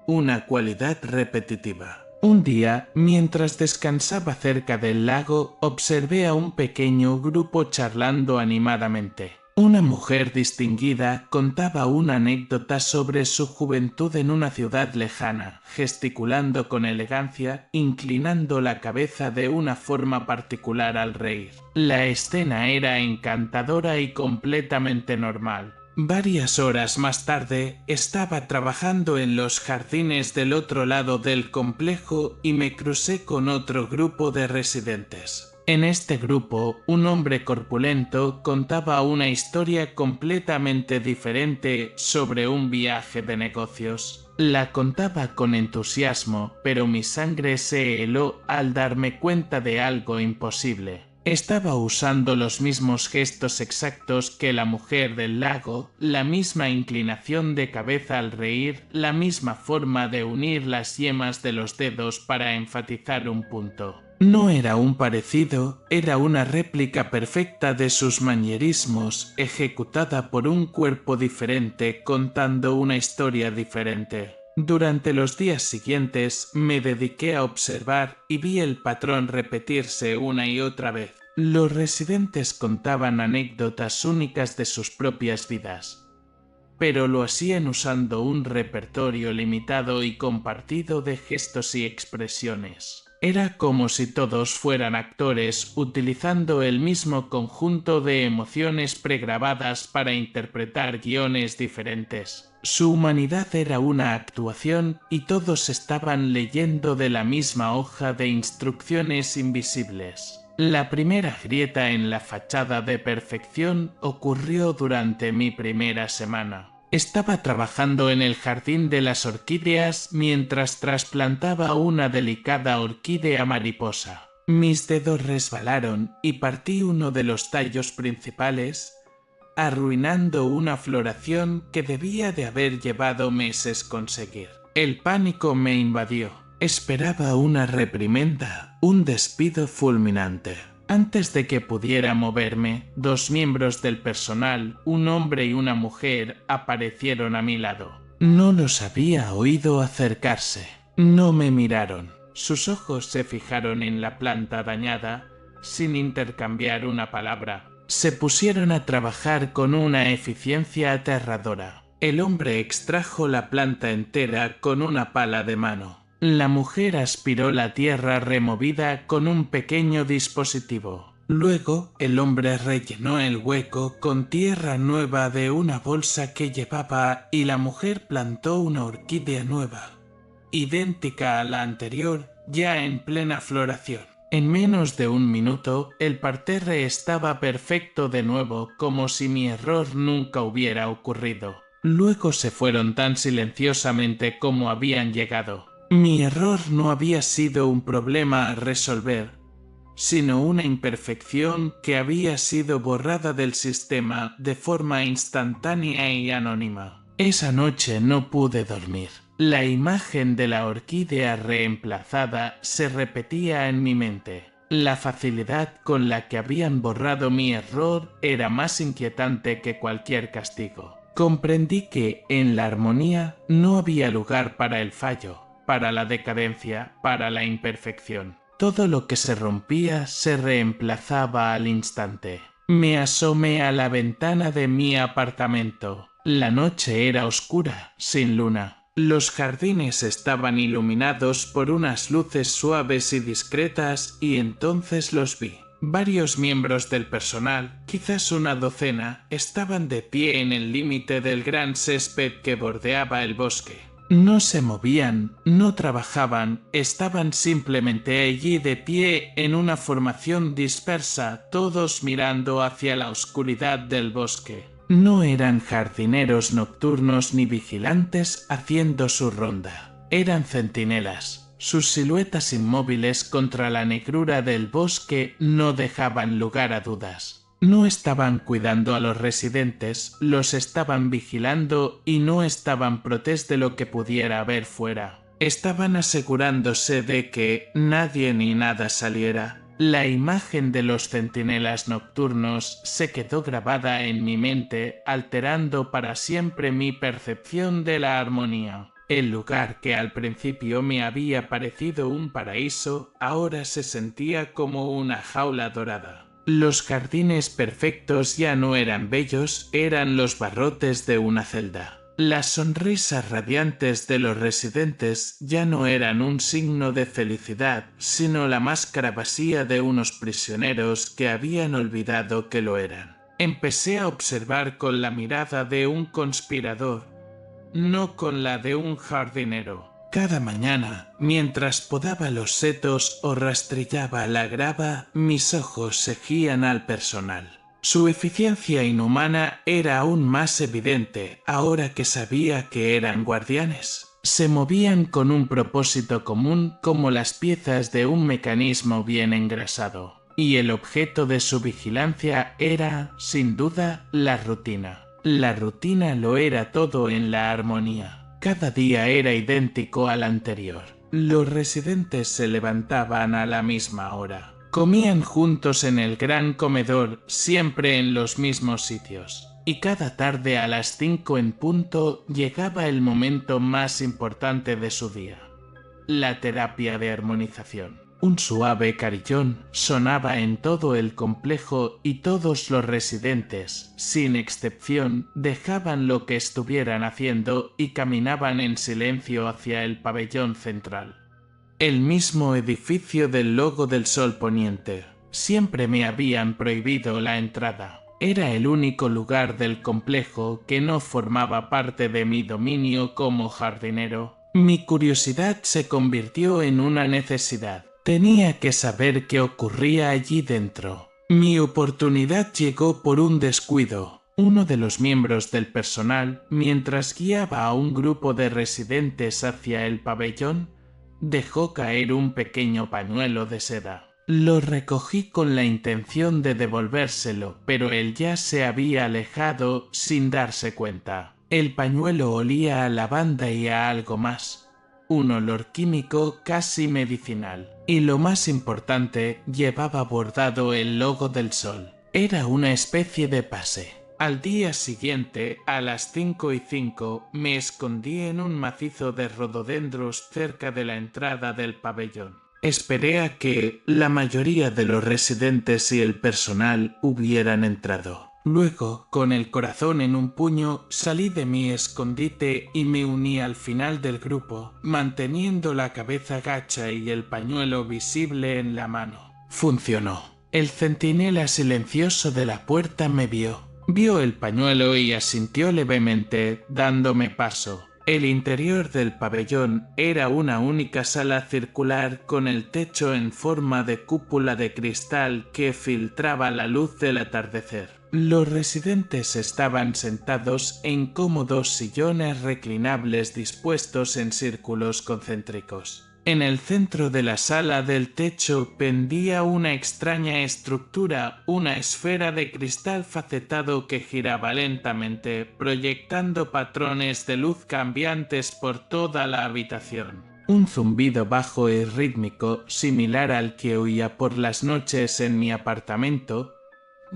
una cualidad repetitiva. Un día, mientras descansaba cerca del lago, observé a un pequeño grupo charlando animadamente. Una mujer distinguida contaba una anécdota sobre su juventud en una ciudad lejana, gesticulando con elegancia, inclinando la cabeza de una forma particular al reír. La escena era encantadora y completamente normal. Varias horas más tarde, estaba trabajando en los jardines del otro lado del complejo y me crucé con otro grupo de residentes. En este grupo, un hombre corpulento contaba una historia completamente diferente sobre un viaje de negocios. La contaba con entusiasmo, pero mi sangre se heló al darme cuenta de algo imposible. Estaba usando los mismos gestos exactos que la mujer del lago, la misma inclinación de cabeza al reír, la misma forma de unir las yemas de los dedos para enfatizar un punto. No era un parecido, era una réplica perfecta de sus manierismos, ejecutada por un cuerpo diferente contando una historia diferente. Durante los días siguientes me dediqué a observar y vi el patrón repetirse una y otra vez. Los residentes contaban anécdotas únicas de sus propias vidas, pero lo hacían usando un repertorio limitado y compartido de gestos y expresiones. Era como si todos fueran actores utilizando el mismo conjunto de emociones pregrabadas para interpretar guiones diferentes. Su humanidad era una actuación y todos estaban leyendo de la misma hoja de instrucciones invisibles. La primera grieta en la fachada de perfección ocurrió durante mi primera semana. Estaba trabajando en el jardín de las orquídeas mientras trasplantaba una delicada orquídea mariposa. Mis dedos resbalaron y partí uno de los tallos principales, arruinando una floración que debía de haber llevado meses conseguir. El pánico me invadió. Esperaba una reprimenda, un despido fulminante. Antes de que pudiera moverme, 2 miembros del personal, un hombre y una mujer, aparecieron a mi lado. No los había oído acercarse. No me miraron. Sus ojos se fijaron en la planta dañada, sin intercambiar una palabra. Se pusieron a trabajar con una eficiencia aterradora. El hombre extrajo la planta entera con una pala de mano. La mujer aspiró la tierra removida con un pequeño dispositivo. Luego, el hombre rellenó el hueco con tierra nueva de una bolsa que llevaba y la mujer plantó una orquídea nueva, idéntica a la anterior, ya en plena floración. En menos de 1 minuto, el parterre estaba perfecto de nuevo, como si mi error nunca hubiera ocurrido. Luego se fueron tan silenciosamente como habían llegado. Mi error no había sido un problema a resolver, sino una imperfección que había sido borrada del sistema de forma instantánea y anónima. Esa noche no pude dormir. La imagen de la orquídea reemplazada se repetía en mi mente. La facilidad con la que habían borrado mi error era más inquietante que cualquier castigo. Comprendí que, en la armonía, no había lugar para el fallo, para la decadencia, para la imperfección. Todo lo que se rompía se reemplazaba al instante. Me asomé a la ventana de mi apartamento. La noche era oscura, sin luna. Los jardines estaban iluminados por unas luces suaves y discretas y entonces los vi. Varios miembros del personal, quizás una docena, estaban de pie en el límite del gran césped que bordeaba el bosque. No se movían, no trabajaban, estaban simplemente allí de pie en una formación dispersa, todos mirando hacia la oscuridad del bosque. No eran jardineros nocturnos ni vigilantes haciendo su ronda. Eran centinelas. Sus siluetas inmóviles contra la negrura del bosque no dejaban lugar a dudas. No estaban cuidando a los residentes, los estaban vigilando y no estaban protés de lo que pudiera haber fuera. Estaban asegurándose de que nadie ni nada saliera. La imagen de los centinelas nocturnos se quedó grabada en mi mente, alterando para siempre mi percepción de la armonía. El lugar que al principio me había parecido un paraíso, ahora se sentía como una jaula dorada. Los jardines perfectos ya no eran bellos, eran los barrotes de una celda. Las sonrisas radiantes de los residentes ya no eran un signo de felicidad, sino la máscara vacía de unos prisioneros que habían olvidado que lo eran. Empecé a observar con la mirada de un conspirador, no con la de un jardinero. Cada mañana, mientras podaba los setos o rastrillaba la grava, mis ojos seguían al personal. Su eficiencia inhumana era aún más evidente ahora que sabía que eran guardianes. Se movían con un propósito común como las piezas de un mecanismo bien engrasado. Y el objeto de su vigilancia era, sin duda, la rutina. La rutina lo era todo en la armonía. Cada día era idéntico al anterior. Los residentes se levantaban a la misma hora. Comían juntos en el gran comedor, siempre en los mismos sitios. Y cada tarde a las 5 en punto llegaba el momento más importante de su día: la terapia de armonización. Un suave carillón sonaba en todo el complejo y todos los residentes, sin excepción, dejaban lo que estuvieran haciendo y caminaban en silencio hacia el pabellón central. El mismo edificio del logo del sol poniente. Siempre me habían prohibido la entrada. Era el único lugar del complejo que no formaba parte de mi dominio como jardinero. Mi curiosidad se convirtió en una necesidad. Tenía que saber qué ocurría allí dentro. Mi oportunidad llegó por un descuido. Uno de los miembros del personal, mientras guiaba a un grupo de residentes hacia el pabellón, dejó caer un pequeño pañuelo de seda. Lo recogí con la intención de devolvérselo, pero él ya se había alejado sin darse cuenta. El pañuelo olía a lavanda y a algo más. Un olor químico casi medicinal. Y lo más importante, llevaba bordado el logo del sol. Era una especie de pase. Al día siguiente, a las 5:05, me escondí en un macizo de rododendros cerca de la entrada del pabellón. Esperé a que la mayoría de los residentes y el personal hubieran entrado. Luego, con el corazón en un puño, salí de mi escondite y me uní al final del grupo, manteniendo la cabeza gacha y el pañuelo visible en la mano. Funcionó. El centinela silencioso de la puerta me vio. Vio el pañuelo y asintió levemente, dándome paso. El interior del pabellón era una única sala circular con el techo en forma de cúpula de cristal que filtraba la luz del atardecer. Los residentes estaban sentados en cómodos sillones reclinables dispuestos en círculos concéntricos. En el centro de la sala del techo pendía una extraña estructura, una esfera de cristal facetado que giraba lentamente, proyectando patrones de luz cambiantes por toda la habitación. Un zumbido bajo y rítmico, similar al que oía por las noches en mi apartamento,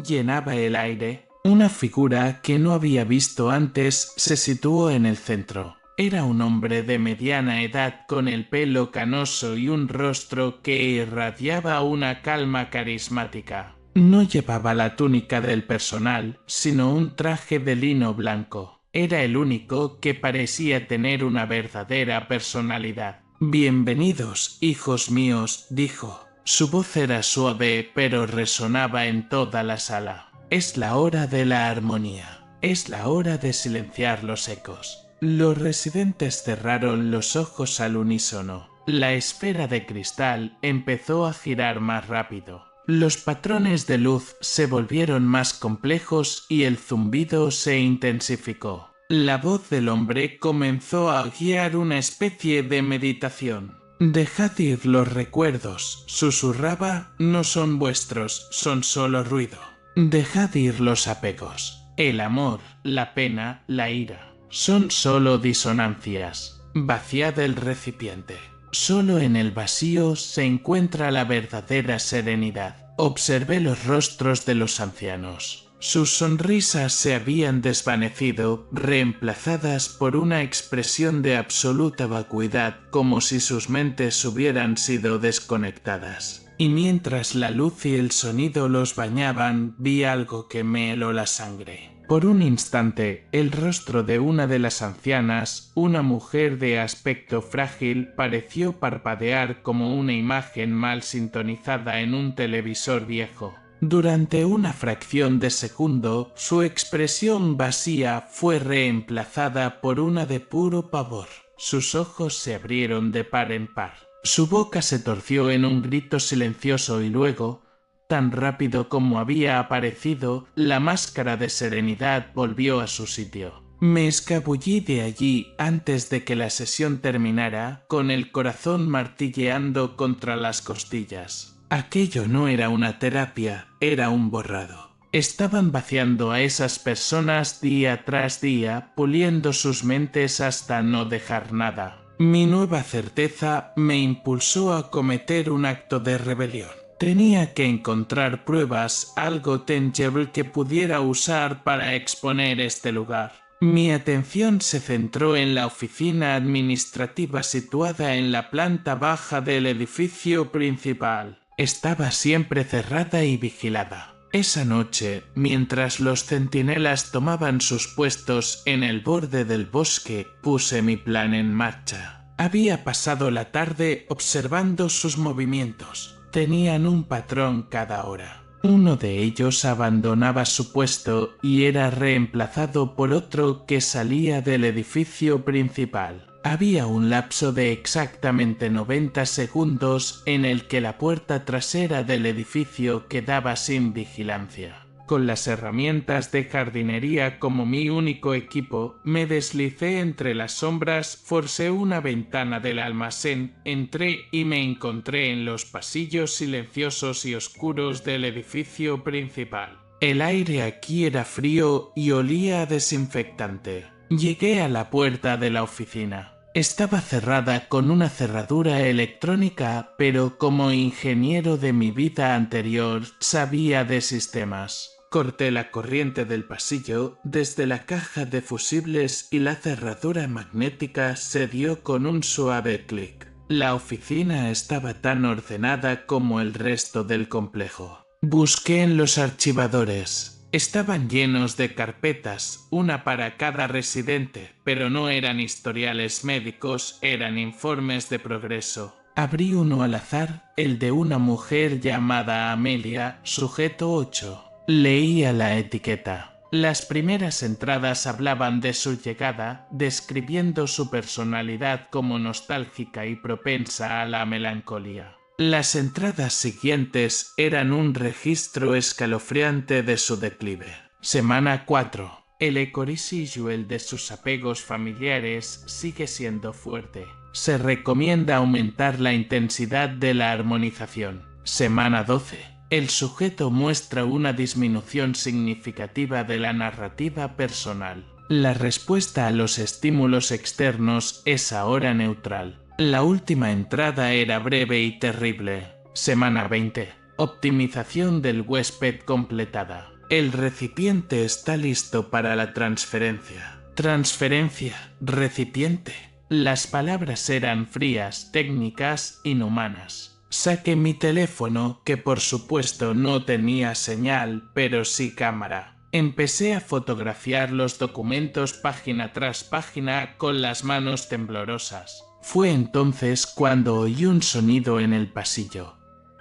llenaba el aire. Una figura que no había visto antes se situó en el centro. Era un hombre de mediana edad con el pelo canoso y un rostro que irradiaba una calma carismática. No llevaba la túnica del personal, sino un traje de lino blanco. Era el único que parecía tener una verdadera personalidad. «Bienvenidos, hijos míos», dijo. Su voz era suave, pero resonaba en toda la sala. «Es la hora de la armonía. Es la hora de silenciar los ecos». Los residentes cerraron los ojos al unísono. La esfera de cristal empezó a girar más rápido. Los patrones de luz se volvieron más complejos y el zumbido se intensificó. La voz del hombre comenzó a guiar una especie de meditación. «Dejad ir los recuerdos», susurraba, «no son vuestros, son solo ruido. Dejad ir los apegos. El amor, la pena, la ira. Son solo disonancias. Vaciad el recipiente. Solo en el vacío se encuentra la verdadera serenidad». Observé los rostros de los ancianos. Sus sonrisas se habían desvanecido, reemplazadas por una expresión de absoluta vacuidad, como si sus mentes hubieran sido desconectadas. Y mientras la luz y el sonido los bañaban, vi algo que me heló la sangre. Por un instante, el rostro de una de las ancianas, una mujer de aspecto frágil, pareció parpadear como una imagen mal sintonizada en un televisor viejo. Durante una fracción de segundo, su expresión vacía fue reemplazada por una de puro pavor. Sus ojos se abrieron de par en par. Su boca se torció en un grito silencioso y luego, tan rápido como había aparecido, la máscara de serenidad volvió a su sitio. Me escabullí de allí antes de que la sesión terminara, con el corazón martilleando contra las costillas. Aquello no era una terapia, era un borrado. Estaban vaciando a esas personas día tras día, puliendo sus mentes hasta no dejar nada. Mi nueva certeza me impulsó a cometer un acto de rebelión. Tenía que encontrar pruebas, algo tangible que pudiera usar para exponer este lugar. Mi atención se centró en la oficina administrativa situada en la planta baja del edificio principal. Estaba siempre cerrada y vigilada. Esa noche, mientras los centinelas tomaban sus puestos en el borde del bosque, puse mi plan en marcha. Había pasado la tarde observando sus movimientos. Tenían un patrón cada hora. Uno de ellos abandonaba su puesto y era reemplazado por otro que salía del edificio principal. Había un lapso de exactamente 90 segundos en el que la puerta trasera del edificio quedaba sin vigilancia. Con las herramientas de jardinería como mi único equipo, me deslicé entre las sombras, forcé una ventana del almacén, entré y me encontré en los pasillos silenciosos y oscuros del edificio principal. El aire aquí era frío y olía a desinfectante. Llegué a la puerta de la oficina. Estaba cerrada con una cerradura electrónica, pero como ingeniero de mi vida anterior sabía de sistemas. Corté la corriente del pasillo desde la caja de fusibles y la cerradura magnética se dio con un suave clic. La oficina estaba tan ordenada como el resto del complejo. Busqué en los archivadores. Estaban llenos de carpetas, una para cada residente, pero no eran historiales médicos, eran informes de progreso. Abrí uno al azar, el de una mujer llamada Amelia, sujeto 8. Leía la etiqueta. Las primeras entradas hablaban de su llegada, describiendo su personalidad como nostálgica y propensa a la melancolía. Las entradas siguientes eran un registro escalofriante de su declive. Semana 4. El ecorresidual de sus apegos familiares sigue siendo fuerte. Se recomienda aumentar la intensidad de la armonización. Semana 12. El sujeto muestra una disminución significativa de la narrativa personal. La respuesta a los estímulos externos es ahora neutral. La última entrada era breve y terrible. Semana 20. Optimización del huésped completada. El recipiente está listo para la transferencia. Transferencia, recipiente. Las palabras eran frías, técnicas, inhumanas. Saqué mi teléfono, que por supuesto no tenía señal, pero sí cámara. Empecé a fotografiar los documentos página tras página con las manos temblorosas. Fue entonces cuando oí un sonido en el pasillo.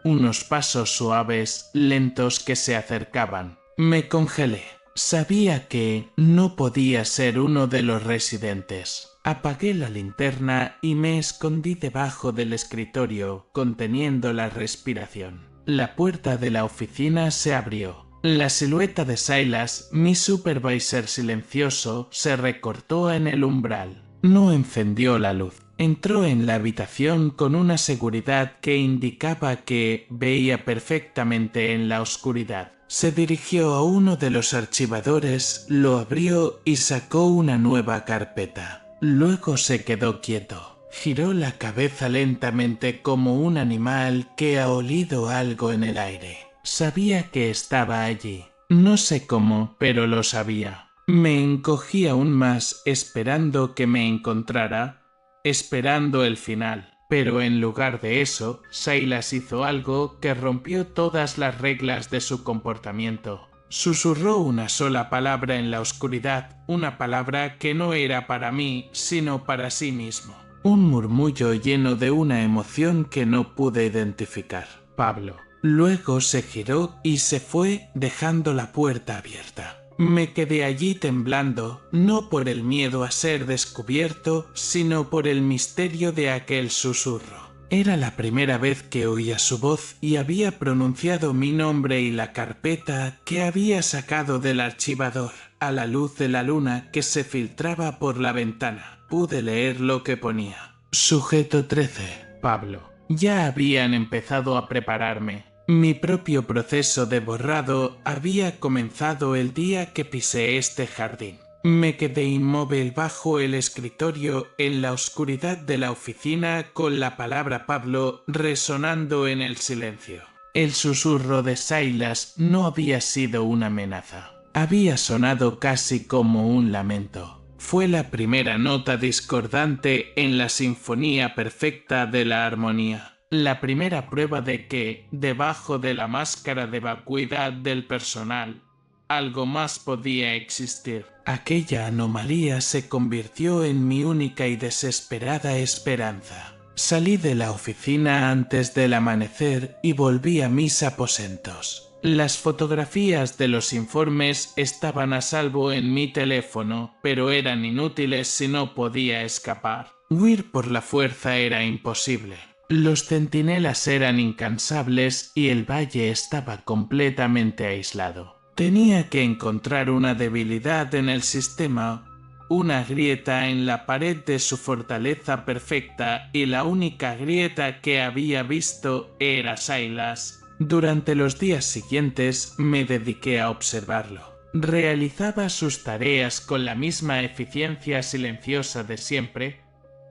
Unos pasos suaves, lentos que se acercaban. Me congelé. Sabía que no podía ser uno de los residentes. Apagué la linterna y me escondí debajo del escritorio, conteniendo la respiración. La puerta de la oficina se abrió. La silueta de Silas, mi supervisor silencioso, se recortó en el umbral. No encendió la luz. Entró en la habitación con una seguridad que indicaba que veía perfectamente en la oscuridad. Se dirigió a uno de los archivadores, lo abrió y sacó una nueva carpeta. Luego se quedó quieto. Giró la cabeza lentamente como un animal que ha olido algo en el aire. Sabía que estaba allí. No sé cómo, pero lo sabía. Me encogí aún más esperando que me encontrara, esperando el final. Pero en lugar de eso, Silas hizo algo que rompió todas las reglas de su comportamiento. Susurró una sola palabra en la oscuridad, una palabra que no era para mí, sino para sí mismo. Un murmullo lleno de una emoción que no pude identificar. Pablo. Luego se giró y se fue, dejando la puerta abierta. Me quedé allí temblando, no por el miedo a ser descubierto, sino por el misterio de aquel susurro. Era la primera vez que oía su voz y había pronunciado mi nombre y la carpeta que había sacado del archivador. A la luz de la luna que se filtraba por la ventana, pude leer lo que ponía. Sujeto 13. Pablo. Ya habían empezado a prepararme. Mi propio proceso de borrado había comenzado el día que pisé este jardín. Me quedé inmóvil bajo el escritorio en la oscuridad de la oficina con la palabra Pablo resonando en el silencio. El susurro de Silas no había sido una amenaza. Había sonado casi como un lamento. Fue la primera nota discordante en la sinfonía perfecta de la armonía. La primera prueba de que, debajo de la máscara de vacuidad del personal, algo más podía existir. Aquella anomalía se convirtió en mi única y desesperada esperanza. Salí de la oficina antes del amanecer y volví a mis aposentos. Las fotografías de los informes estaban a salvo en mi teléfono, pero eran inútiles si no podía escapar. Huir por la fuerza era imposible. Los centinelas eran incansables y el valle estaba completamente aislado. Tenía que encontrar una debilidad en el sistema, una grieta en la pared de su fortaleza perfecta, y la única grieta que había visto era Silas. Durante los días siguientes me dediqué a observarlo. Realizaba sus tareas con la misma eficiencia silenciosa de siempre,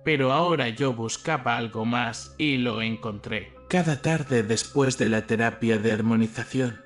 pero ahora yo buscaba algo más y lo encontré. Cada tarde después de la terapia de armonización,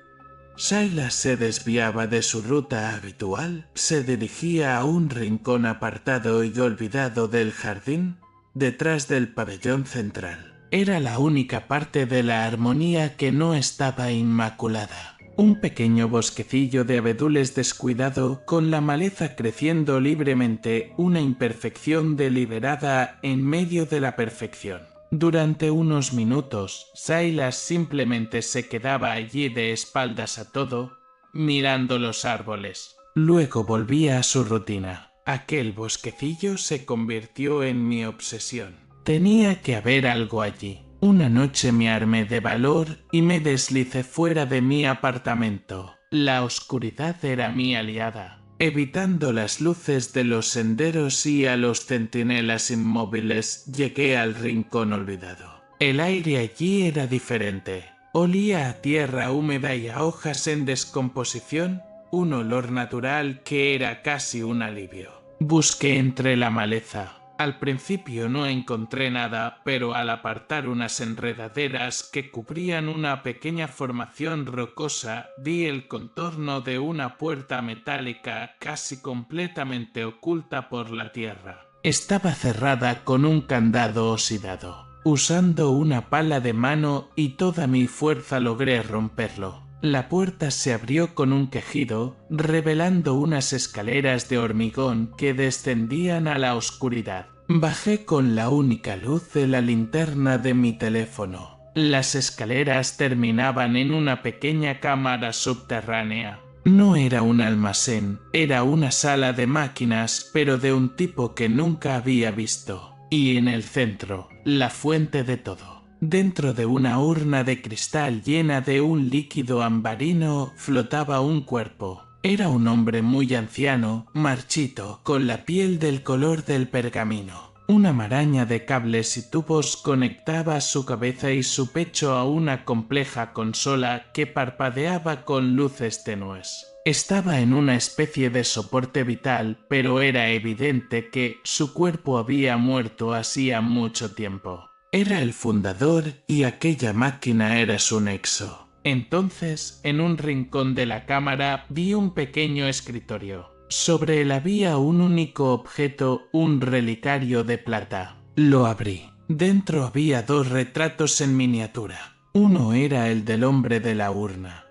Silas se desviaba de su ruta habitual, se dirigía a un rincón apartado y olvidado del jardín, detrás del pabellón central. Era la única parte de la armonía que no estaba inmaculada. Un pequeño bosquecillo de abedules descuidado, con la maleza creciendo libremente, una imperfección deliberada en medio de la perfección. Durante unos minutos, Silas simplemente se quedaba allí de espaldas a todo, mirando los árboles. Luego volvía a su rutina. Aquel bosquecillo se convirtió en mi obsesión. Tenía que haber algo allí. Una noche me armé de valor y me deslicé fuera de mi apartamento. La oscuridad era mi aliada. Evitando las luces de los senderos y a los centinelas inmóviles, llegué al rincón olvidado. El aire allí era diferente. Olía a tierra húmeda y a hojas en descomposición, un olor natural que era casi un alivio. Busqué entre la maleza. Al principio no encontré nada, pero al apartar unas enredaderas que cubrían una pequeña formación rocosa, vi el contorno de una puerta metálica casi completamente oculta por la tierra. Estaba cerrada con un candado oxidado. Usando una pala de mano y toda mi fuerza logré romperlo. La puerta se abrió con un quejido, revelando unas escaleras de hormigón que descendían a la oscuridad. Bajé con la única luz de la linterna de mi teléfono. Las escaleras terminaban en una pequeña cámara subterránea. No era un almacén, era una sala de máquinas, pero de un tipo que nunca había visto. Y en el centro, la fuente de todo. Dentro de una urna de cristal llena de un líquido ambarino flotaba un cuerpo. Era un hombre muy anciano, marchito, con la piel del color del pergamino. Una maraña de cables y tubos conectaba su cabeza y su pecho a una compleja consola que parpadeaba con luces tenues. Estaba en una especie de soporte vital, pero era evidente que su cuerpo había muerto hacía mucho tiempo. Era el fundador y aquella máquina era su nexo. Entonces, en un rincón de la cámara vi un pequeño escritorio. Sobre él había un único objeto, un relicario de plata. Lo abrí. Dentro había dos retratos en miniatura. Uno era el del hombre de la urna,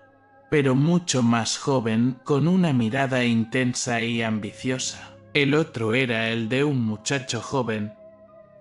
pero mucho más joven, con una mirada intensa y ambiciosa. El otro era el de un muchacho joven,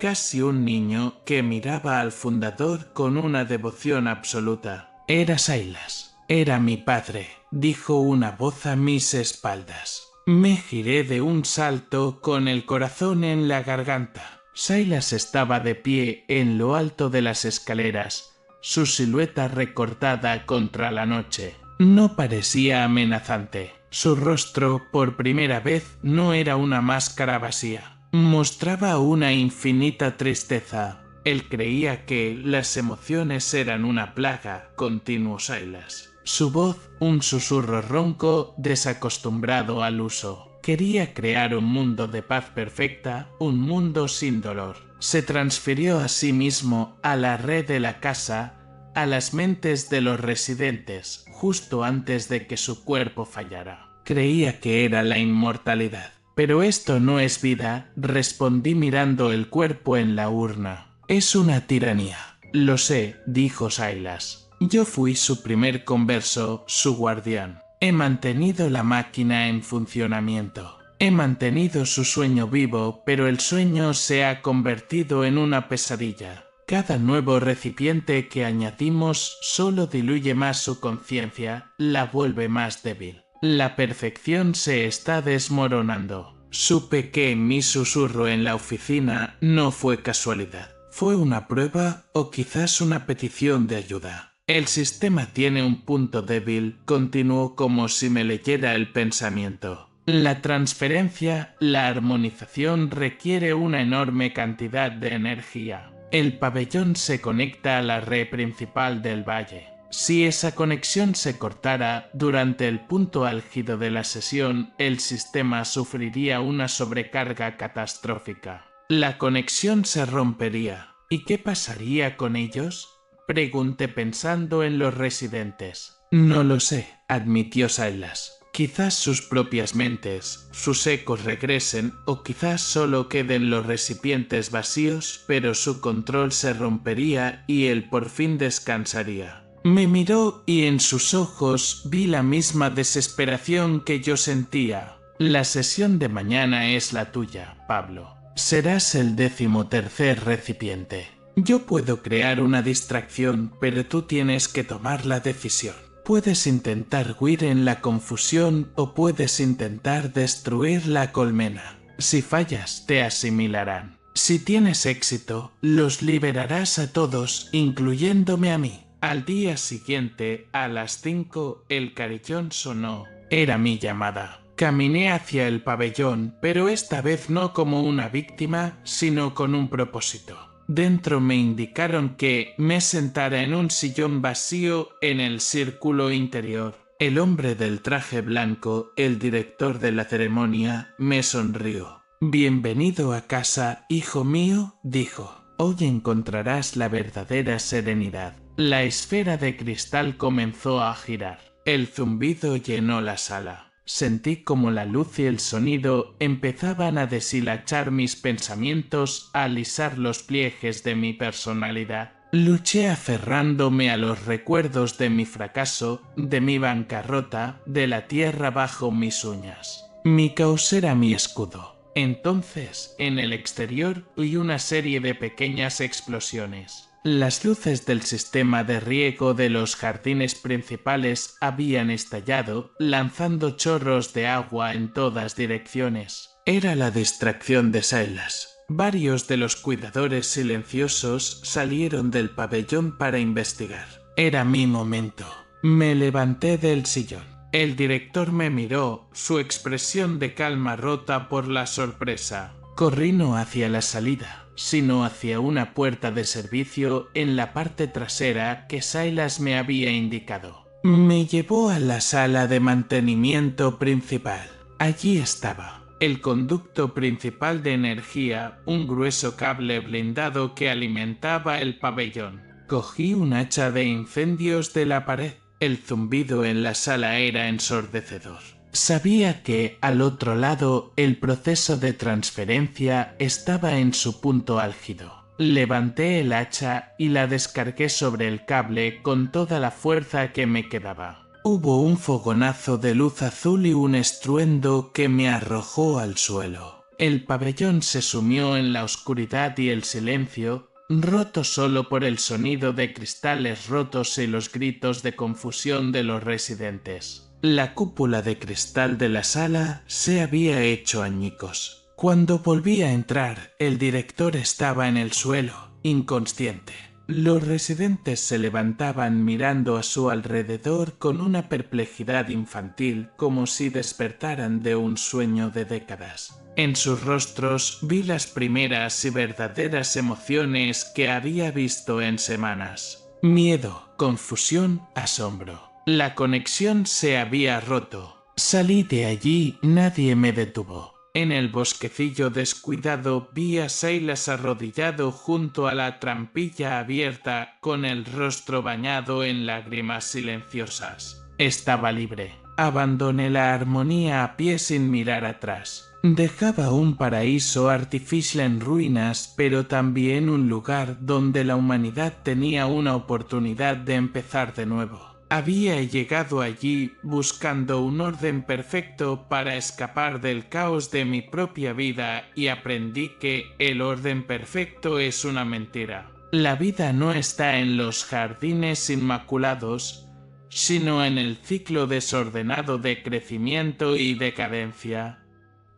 casi un niño, que miraba al fundador con una devoción absoluta. Era Silas. Era mi padre, dijo una voz a mis espaldas. Me giré de un salto con el corazón en la garganta. Silas estaba de pie en lo alto de las escaleras, su silueta recortada contra la noche. No parecía amenazante. Su rostro, por primera vez, no era una máscara vacía. Mostraba una infinita tristeza. Él creía que las emociones eran una plaga, continuó Silas. Su voz, un susurro ronco, desacostumbrado al uso. Quería crear un mundo de paz perfecta, un mundo sin dolor. Se transfirió a sí mismo a la red de la casa, a las mentes de los residentes, justo antes de que su cuerpo fallara. Creía que era la inmortalidad. Pero esto no es vida, respondí mirando el cuerpo en la urna. Es una tiranía. Lo sé, dijo Silas. Yo fui su primer converso, su guardián. He mantenido la máquina en funcionamiento. He mantenido su sueño vivo, pero el sueño se ha convertido en una pesadilla. Cada nuevo recipiente que añadimos solo diluye más su conciencia, la vuelve más débil. La perfección se está desmoronando. Supe que mi susurro en la oficina no fue casualidad. Fue una prueba o quizás una petición de ayuda. El sistema tiene un punto débil, continuó como si me leyera el pensamiento. La transferencia, la armonización requiere una enorme cantidad de energía. El pabellón se conecta a la red principal del valle. Si esa conexión se cortara durante el punto álgido de la sesión, el sistema sufriría una sobrecarga catastrófica. La conexión se rompería. ¿Y qué pasaría con ellos? Pregunté pensando en los residentes. No lo sé, admitió Silas. Quizás sus propias mentes, sus ecos regresen o quizás solo queden los recipientes vacíos, pero su control se rompería y él por fin descansaría. Me miró y en sus ojos vi la misma desesperación que yo sentía. La sesión de mañana es la tuya, Pablo. Serás el 13º recipiente. Yo puedo crear una distracción, pero tú tienes que tomar la decisión. Puedes intentar huir en la confusión o puedes intentar destruir la colmena. Si fallas, te asimilarán. Si tienes éxito, los liberarás a todos, incluyéndome a mí. Al día siguiente, a las 5, el carillón sonó. Era mi llamada. Caminé hacia el pabellón, pero esta vez no como una víctima, sino con un propósito. Dentro me indicaron que me sentara en un sillón vacío en el círculo interior. El hombre del traje blanco, el director de la ceremonia, me sonrió. Bienvenido a casa, hijo mío, dijo. Hoy encontrarás la verdadera serenidad. La esfera de cristal comenzó a girar. El zumbido llenó la sala. Sentí como la luz y el sonido empezaban a deshilachar mis pensamientos, a alisar los pliejes de mi personalidad. Luché aferrándome a los recuerdos de mi fracaso, de mi bancarrota, de la tierra bajo mis uñas. Mi caos era mi escudo. Entonces, en el exterior, oí una serie de pequeñas explosiones. Las luces del sistema de riego de los jardines principales habían estallado, lanzando chorros de agua en todas direcciones. Era la distracción de Silas. Varios de los cuidadores silenciosos salieron del pabellón para investigar. Era mi momento. Me levanté del sillón. El director me miró, su expresión de calma rota por la sorpresa. Corrí no hacia la salida, sino hacia una puerta de servicio en la parte trasera que Silas me había indicado. Me llevó a la sala de mantenimiento principal. Allí estaba. El conducto principal de energía, un grueso cable blindado que alimentaba el pabellón. Cogí un hacha de incendios de la pared. El zumbido en la sala era ensordecedor. Sabía que, al otro lado, el proceso de transferencia estaba en su punto álgido. Levanté el hacha y la descargué sobre el cable con toda la fuerza que me quedaba. Hubo un fogonazo de luz azul y un estruendo que me arrojó al suelo. El pabellón se sumió en la oscuridad y el silencio, roto solo por el sonido de cristales rotos y los gritos de confusión de los residentes. La cúpula de cristal de la sala se había hecho añicos. Cuando volví a entrar, el director estaba en el suelo, inconsciente. Los residentes se levantaban mirando a su alrededor con una perplejidad infantil, como si despertaran de un sueño de décadas. En sus rostros vi las primeras y verdaderas emociones que había visto en semanas. Miedo, confusión, asombro. La conexión se había roto. Salí de allí, nadie me detuvo. En el bosquecillo descuidado vi a Silas arrodillado junto a la trampilla abierta con el rostro bañado en lágrimas silenciosas. Estaba libre. Abandoné la armonía a pie sin mirar atrás. Dejaba un paraíso artificial en ruinas, pero también un lugar donde la humanidad tenía una oportunidad de empezar de nuevo. Había llegado allí buscando un orden perfecto para escapar del caos de mi propia vida y aprendí que el orden perfecto es una mentira. La vida no está en los jardines inmaculados, sino en el ciclo desordenado de crecimiento y decadencia,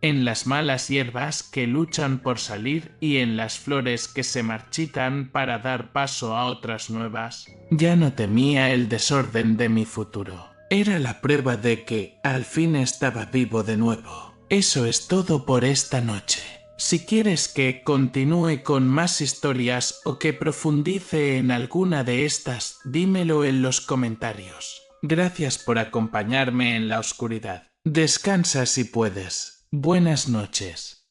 en las malas hierbas que luchan por salir y en las flores que se marchitan para dar paso a otras nuevas. Ya no temía el desorden de mi futuro. Era la prueba de que al fin estaba vivo de nuevo. Eso es todo por esta noche. Si quieres que continúe con más historias o que profundice en alguna de estas, dímelo en los comentarios. Gracias por acompañarme en la oscuridad. Descansa si puedes. Buenas noches.